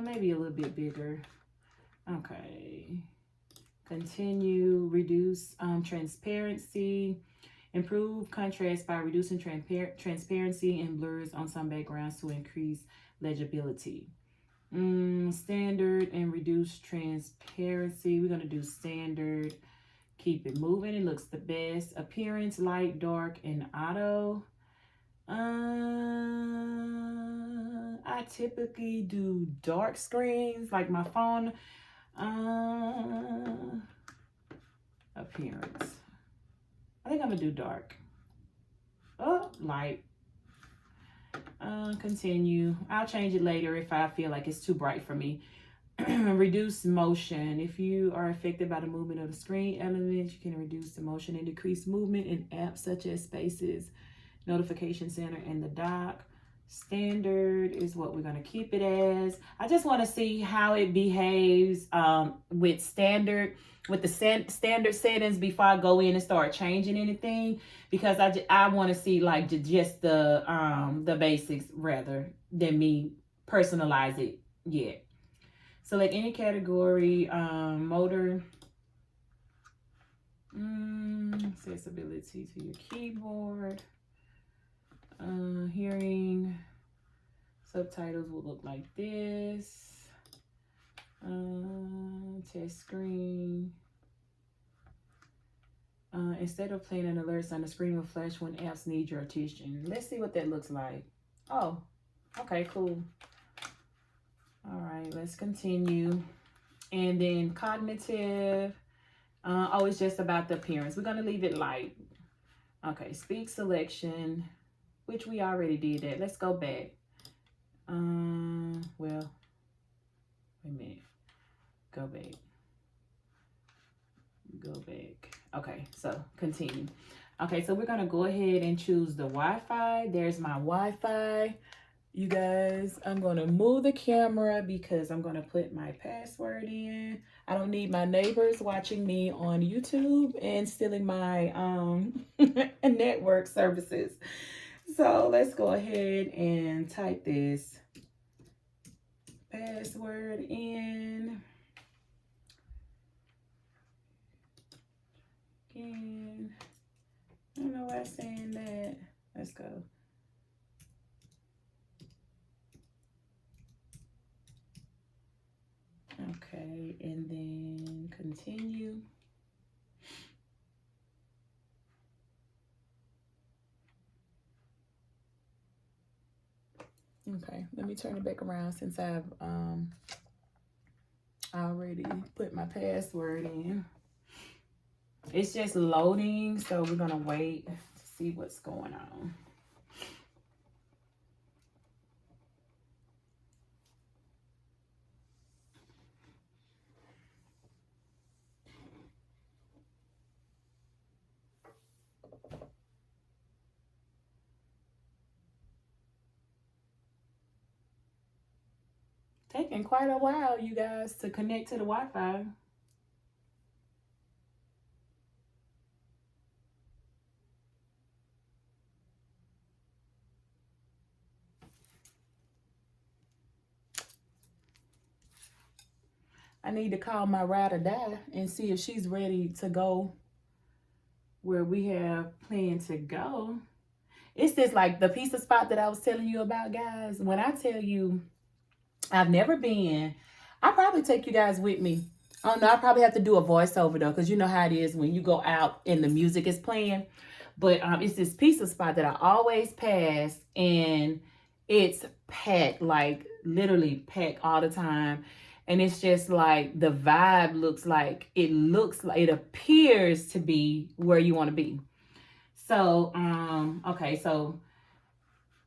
Maybe a little bit bigger. Okay. Continue. Reduce transparency. Improve contrast by reducing transparency and blurs on some backgrounds to increase legibility. Standard and reduce transparency. We're going to do standard. Keep it moving. It looks the best. Appearance, light, dark, and auto. I typically do dark screens, like my phone. Appearance. I think I'm gonna do dark. Oh, light. Continue. I'll change it later if I feel like it's too bright for me. Reduce motion. If you are affected by the movement of the screen elements, you can reduce the motion and decrease movement in apps such as Spaces, Notification Center, and the dock. Standard is what we're going to keep it as. I just want to see how it behaves with the standard settings before I go in and start changing anything, because I want to see just the basics rather. than me personalize it yet. Select any category, motor, accessibility to your keyboard, hearing, subtitles will look like this, test screen. Instead of playing an alerts on the screen will flash when apps need your attention. Let's see what that looks like. Oh, okay, cool. All right, let's continue. And then cognitive. Oh, it's just about the appearance. We're gonna leave it light. Okay, speak selection, which we already did that. Let's go back. Well, wait a minute. Go back. Go back. Okay, so continue. Okay, so we're gonna go ahead and choose the Wi-Fi. There's my Wi-Fi. You guys, I'm gonna move the camera because I'm gonna put my password in. I don't need my neighbors watching me on YouTube and stealing my network services. So let's go ahead and type this password in. Again, I don't know why I'm saying that. Let's go. Okay, and then continue. Okay, let me turn it back around since I've already put my password in. It's just loading, so we're gonna wait to see what's going on. Taking quite a while, you guys, to connect to the Wi-Fi. I need to call my ride or die and see if she's ready to go where we have planned to go. It's just like the pizza spot that I was telling you about, guys. When I tell you I've never been, I'll probably take you guys with me. I don't know, I probably have to do a voiceover though, because you know how it is when you go out and the music is playing. But it's this pizza spot that I always pass, and it's packed, like literally packed all the time. And it's just like the vibe looks like it appears to be where you want to be. So, okay, so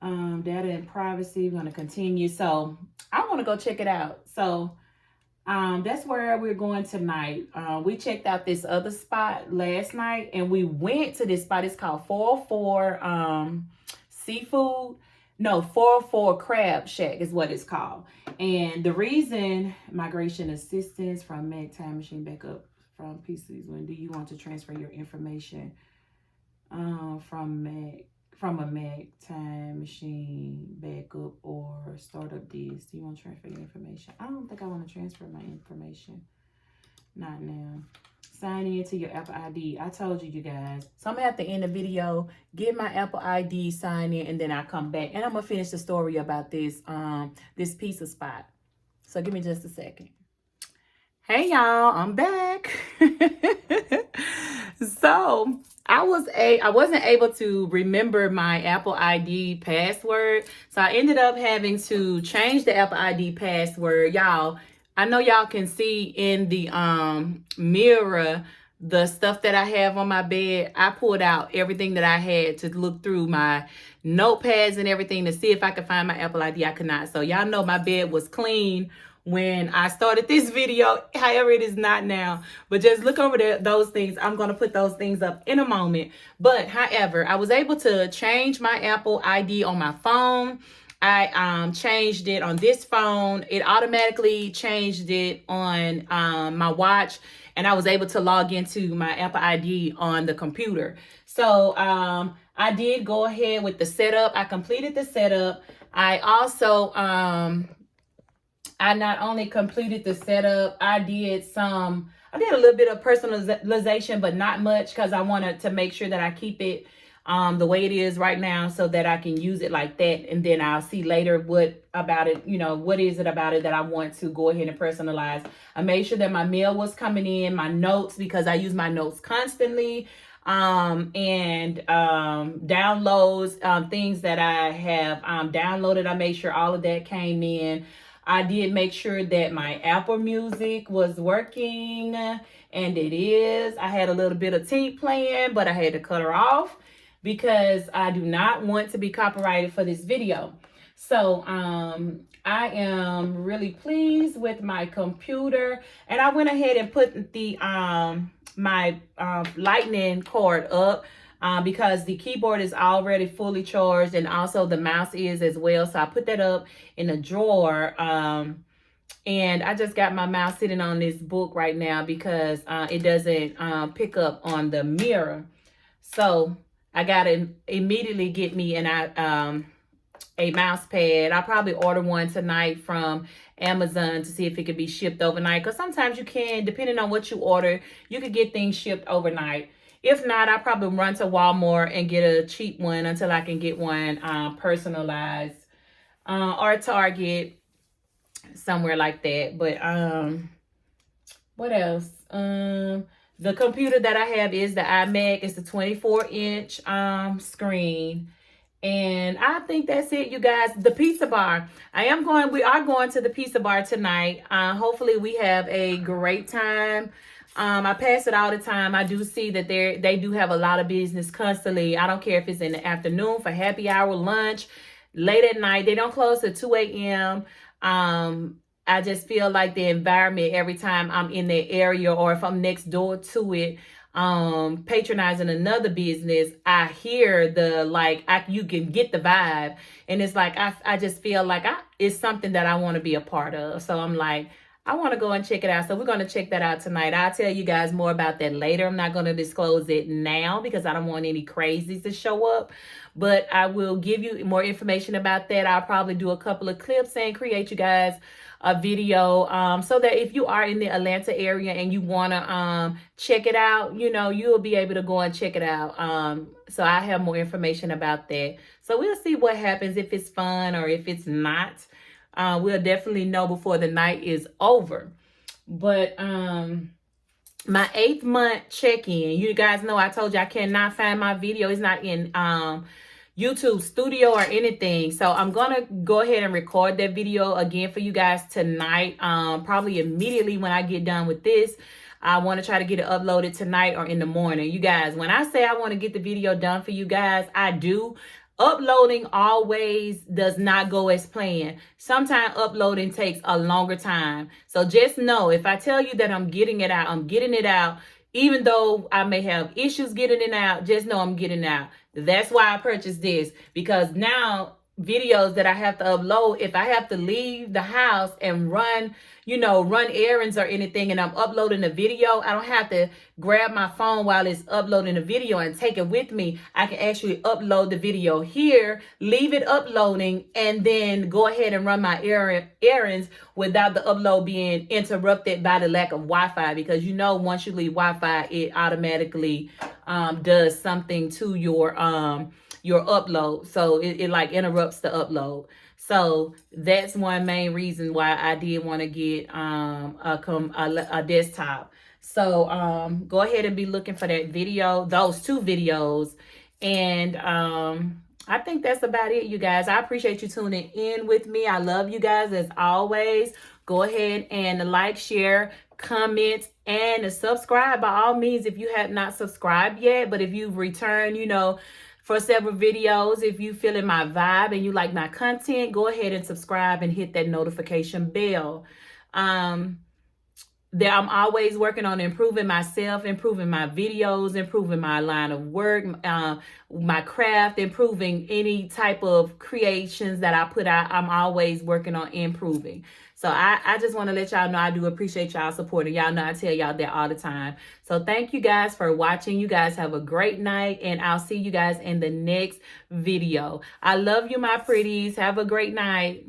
data and privacy, we're going to continue. So I want to go check it out. So that's where we're going tonight. We checked out this other spot last night, and we went to this spot. It's called 404 Seafood. No, 404 Crab Shack is what it's called. And the reason, migration assistance from Mac Time Machine backup from PCs. When do you want to transfer your information from a Mac Time Machine backup or startup disk? Do you want to transfer your information? I don't think I want to transfer my information. Not now. Sign in to your Apple ID. I told you, you guys. So I'm going to have to end the video, get my Apple ID, sign in, and then I'll come back. And I'm going to finish the story about this this pizza spot. So give me just a second. Hey, y'all. I'm back. So I wasn't able to remember my Apple ID password. So I ended up having to change the Apple ID password. Y'all, I know y'all can see in the mirror the stuff that I have on my bed. I pulled out everything that I had to look through my notepads and everything to see if I could find my Apple ID. I could not. So y'all know my bed was clean when I started this video. However, it is not now. But just look over there, those things. I'm going to put those things up in a moment. But however, I was able to change my Apple ID on my phone. I changed it on this phone. It automatically changed it on my watch. And I was able to log into my Apple ID on the computer. So I did go ahead with the setup. I completed the setup. I also, I not only completed the setup, I did a little bit of personalization, but not much, because I wanted to make sure that I keep it the way it is right now, so that I can use it like that. And then I'll see later what about it, what is it about it that I want to go ahead and personalize. I made sure that my mail was coming in, my notes, because I use my notes constantly, and downloads, things that I have downloaded. I made sure all of that came in. I did make sure that my Apple Music was working, and it is. I had a little bit of Tink playing, but I had to cut her off because I do not want to be copyrighted for this video. So I am really pleased with my computer, and I went ahead and put the my lightning cord up. Because the keyboard is already fully charged, and also the mouse is as well. So I put that up in a drawer. And I just got my mouse sitting on this book right now because it doesn't pick up on the mirror. So I got to immediately get me a mouse pad. I'll probably order one tonight from Amazon to see if it could be shipped overnight. Because sometimes you can, depending on what you order, you could get things shipped overnight. If not, I'll probably run to Walmart and get a cheap one until I can get one personalized, or Target, somewhere like that. But what else? The computer that I have is the iMac. It's the 24-inch screen. And I think that's it, you guys. The pizza bar. We are going to the pizza bar tonight. Hopefully we have a great time. I pass it all the time. I do see that they do have a lot of business constantly. I don't care if it's in the afternoon for happy hour, lunch, late at night. They don't close till 2 a.m. I just feel like the environment every time I'm in the area, or if I'm next door to it, patronizing another business, I hear you can get the vibe. And it's like, I just feel like it's something that I want to be a part of. So I'm like, I want to go and check it out. So we're going to check that out tonight. I'll tell you guys more about that later. I'm not going to disclose it now because I don't want any crazies to show up. But I will give you more information about that. I'll probably do a couple of clips and create you guys a video so that if you are in the Atlanta area and you want to check it out, you'll be able to go and check it out. So I have more information about that. So we'll see what happens, if it's fun or if it's not. We'll definitely know before the night is over. But my 8th month check-in, you guys know I told you I cannot find my video. It's not in YouTube Studio or anything. So I'm gonna go ahead and record that video again for you guys tonight, probably immediately when I get done with this. I want to try to get it uploaded tonight or in the morning. You guys, when I say I want to get the video done for you guys, I do. Uploading always does not go as planned. Sometimes uploading takes a longer time. So just know, if I tell you that I'm getting it out, I'm getting it out. Even though I may have issues getting it out, just know I'm getting it out. That's why I purchased this, because now videos that I have to upload, if I have to leave the house and run errands or anything, and I'm uploading a video, I don't have to grab my phone while it's uploading a video and take it with me. I can actually upload the video here, leave it uploading, and then go ahead and run my errands without the upload being interrupted by the lack of Wi-Fi. Because once you leave Wi-Fi, it automatically does something to your upload. So it like interrupts the upload. So that's one main reason why I did want to get a desktop. So go ahead and be looking for that video, those 2 videos. And I think that's about it, you guys. I appreciate you tuning in with me. I love you guys as always. Go ahead and like, share, comment, and subscribe by all means if you have not subscribed yet. But if you've returned, for several videos, if you feeling my vibe and you like my content, go ahead and subscribe and hit that notification bell. I'm always working on improving myself, improving my videos, improving my line of work, my craft, improving any type of creations that I put out. I'm always working on improving. So I just want to let y'all know I do appreciate y'all supporting. Y'all know I tell y'all that all the time. So thank you guys for watching. You guys have a great night, and I'll see you guys in the next video. I love you, my pretties. Have a great night.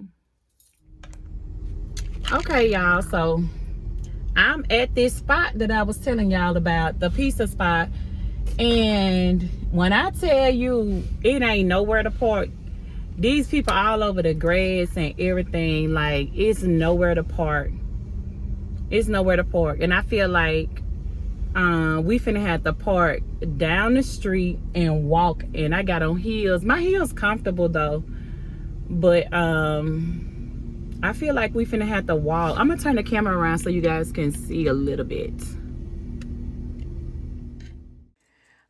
Okay, y'all, so I'm at this spot that I was telling y'all about, the pizza spot. And when I tell you it ain't nowhere to park, these people all over the grass and everything, like, it's nowhere to park. It's nowhere to park. And I feel like we finna have to park down the street and walk. And I got on heels. My heels comfortable though, but I feel like we finna have to walk. I'm gonna turn the camera around so you guys can see a little bit.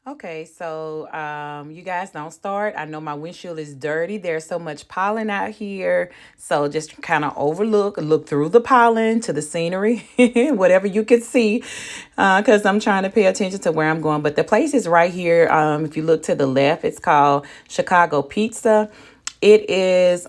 Okay, so you guys don't start. I know my windshield is dirty. There's so much pollen out here. So just kind of look through the pollen to the scenery, whatever you can see, because I'm trying to pay attention to where I'm going. But the place is right here. If you look to the left, it's called Chicago Pizza. It is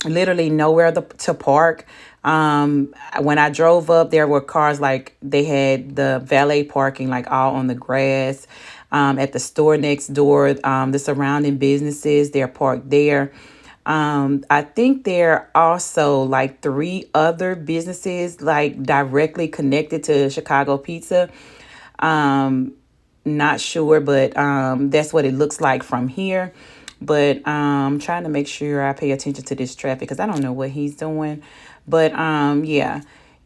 literally nowhere to park. When I drove up, there were cars, like they had the valet parking like all on the grass. At the store next door, the surrounding businesses, they're parked there. I think there are also like 3 other businesses like directly connected to Chicago Pizza. Not sure, but that's what it looks like from here. But trying to make sure I pay attention to this traffic because I don't know what he's doing. But yeah,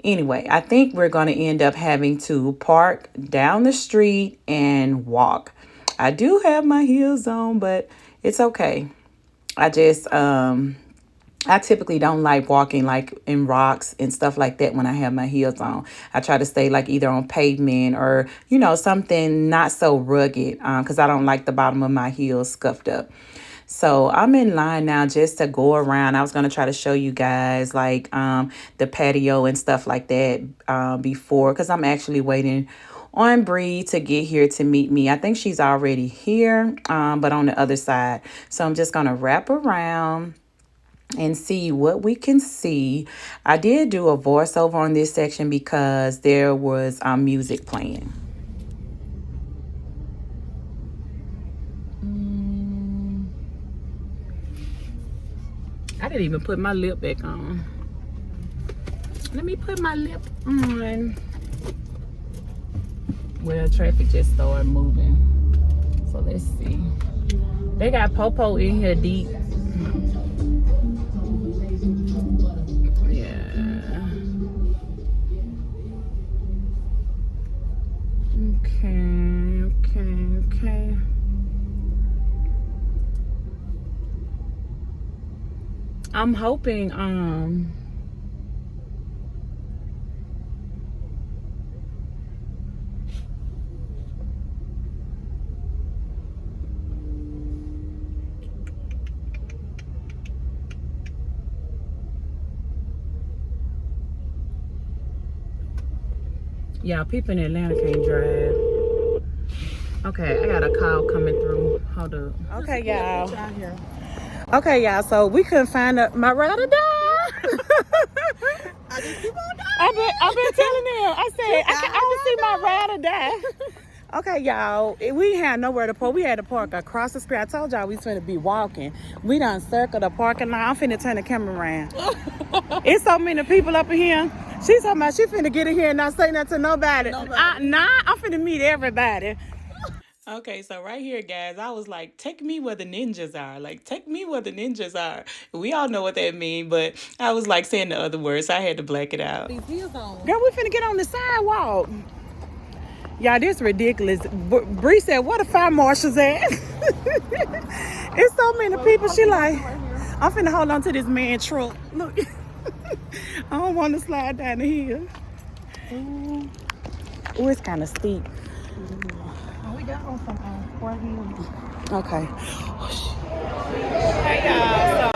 anyway, I think we're going to end up having to park down the street and walk. I do have my heels on, but it's okay. I just I typically don't like walking like in rocks and stuff like that when I have my heels on. I try to stay like either on pavement or, you know, something not so rugged because I don't like the bottom of my heels scuffed up. So I'm in line now just to go around. I was going to try to show you guys like the patio and stuff like that before, because I'm actually waiting on Bree to get here to meet me. I think she's already here, but on the other side. So I'm just going to wrap around and see what we can see. I did do a voiceover on this section because there was music playing. I didn't even put my lip back on. Let me put my lip on. Well, traffic just started moving. So let's see. They got Popo in here deep. Yeah. Okay. I'm hoping y'all, people in Atlanta can't drive. Okay, I got a call coming through. Hold up. Okay, y'all. Okay, y'all. So we couldn't find my ride or die. I just keep on dying. I've been telling them. I said I only see my ride or die. Okay, y'all. We had nowhere to park. We had to park across the street. I told y'all we was finna be walking. We done circled the parking lot. I'm finna turn the camera around. It's so many people up in here. She's talking about she finna get in here and not say nothing to nobody. Nah, I'm finna meet everybody. Okay, so right here, guys, I was like, take me where the ninjas are. Like, take me where the ninjas are. We all know what that means, but I was like saying the other words, so I had to black it out. These heels on. Girl, we finna get on the sidewalk. Y'all, this ridiculous. Bree said, where the fire marshals at? It's so many people. She like, I'm finna hold on to this man truck. Look, I don't want to slide down the hill. Oh, it's kind of steep. We got on some four heels. Okay. Hey y'all.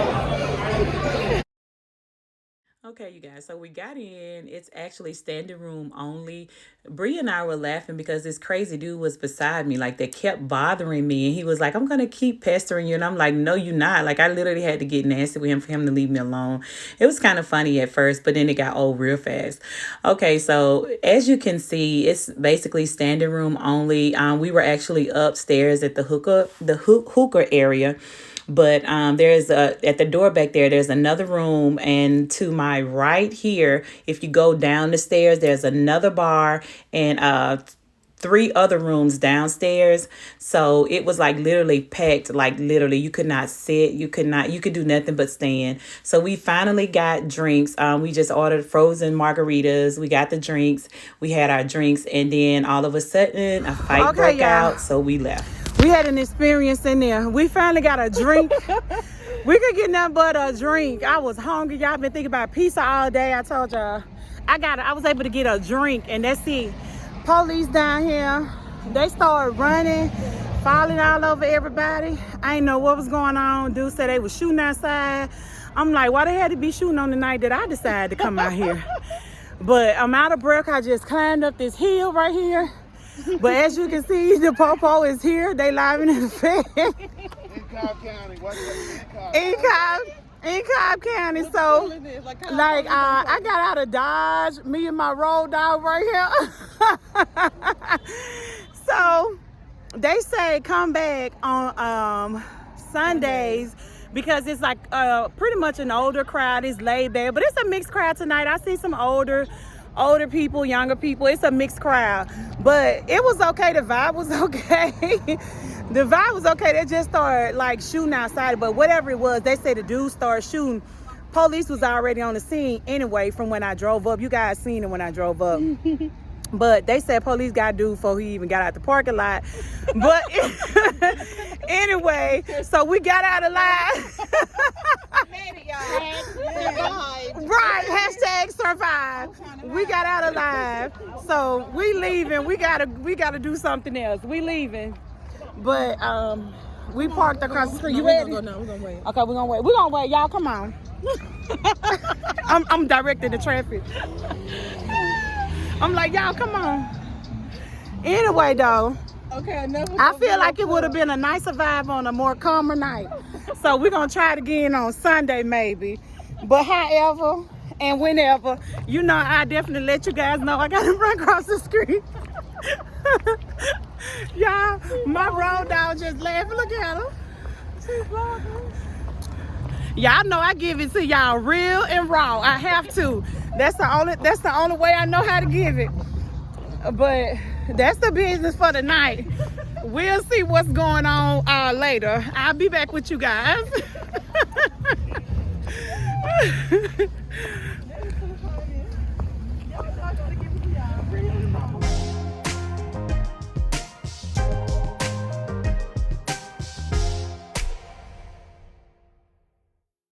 Okay, you guys, so we got in. It's actually standing room only. Bree and I were laughing because this crazy dude was beside me. Like, they kept bothering me. And he was like, I'm going to keep pestering you. And I'm like, no, you're not. Like, I literally had to get nasty with him for him to leave me alone. It was kind of funny at first, but then it got old real fast. Okay, so as you can see, it's basically standing room only. We were actually upstairs at the hookah area. But there's at the door back there, there's another room. And to my right here, if you go down the stairs, there's another bar and 3 other rooms downstairs. So it was like literally packed, like literally you could not sit, you could do nothing but stand. So we finally got drinks. We just ordered frozen margaritas. We got the drinks. We had our drinks, and then all of a sudden a fight broke out. So we left. We had an experience in there. We finally got a drink. We could get nothing but a drink. I was hungry. Y'all been thinking about pizza all day. I told y'all I was able to get a drink, and that's it. Police down here, they started running, falling all over everybody. I didn't know what was going on. Dude said they was shooting outside. I'm like, why they had to be shooting on the night that I decided to come out here? But I'm out of breath. I just climbed up this hill right here. But as you can see, the popo is here. They live in the fed. In Cobb County. What's that? In Cobb County. So, like, I got out of Dodge, me and my road dog right here. So, they say come back on Sundays because it's like pretty much an older crowd. It's laid back, but it's a mixed crowd tonight. I see some older people, younger people. It's a mixed crowd, but it was okay. The vibe was okay. The vibe was okay. They just started like shooting outside, but whatever it was, they say the dude started shooting. Police was already on the scene anyway from when I drove up. You guys seen it when I drove up. But they said police got dude before he even got out the parking lot. But anyway, so we got out alive. Right, hashtag survive. We got out alive. So we leaving. We gotta do something else. We leaving. But we parked across the street. You ready? We're gonna wait. Okay, we're gonna wait. We're gonna wait. Y'all come on. I'm directing the traffic. I'm like, y'all come on. Anyway though, Okay, I feel like it would have been a nicer vibe on a more calmer night. So we're gonna try it again on Sunday maybe. But however and whenever, you know, I definitely let you guys know I gotta run across the street. Y'all, my road dog just laughing. Look at her. She's vlogging. Y'all know I give it to y'all real and raw. I have to. That's the only way I know how to give it. But that's the business for the night. We'll see what's going on later. I'll be back with you guys.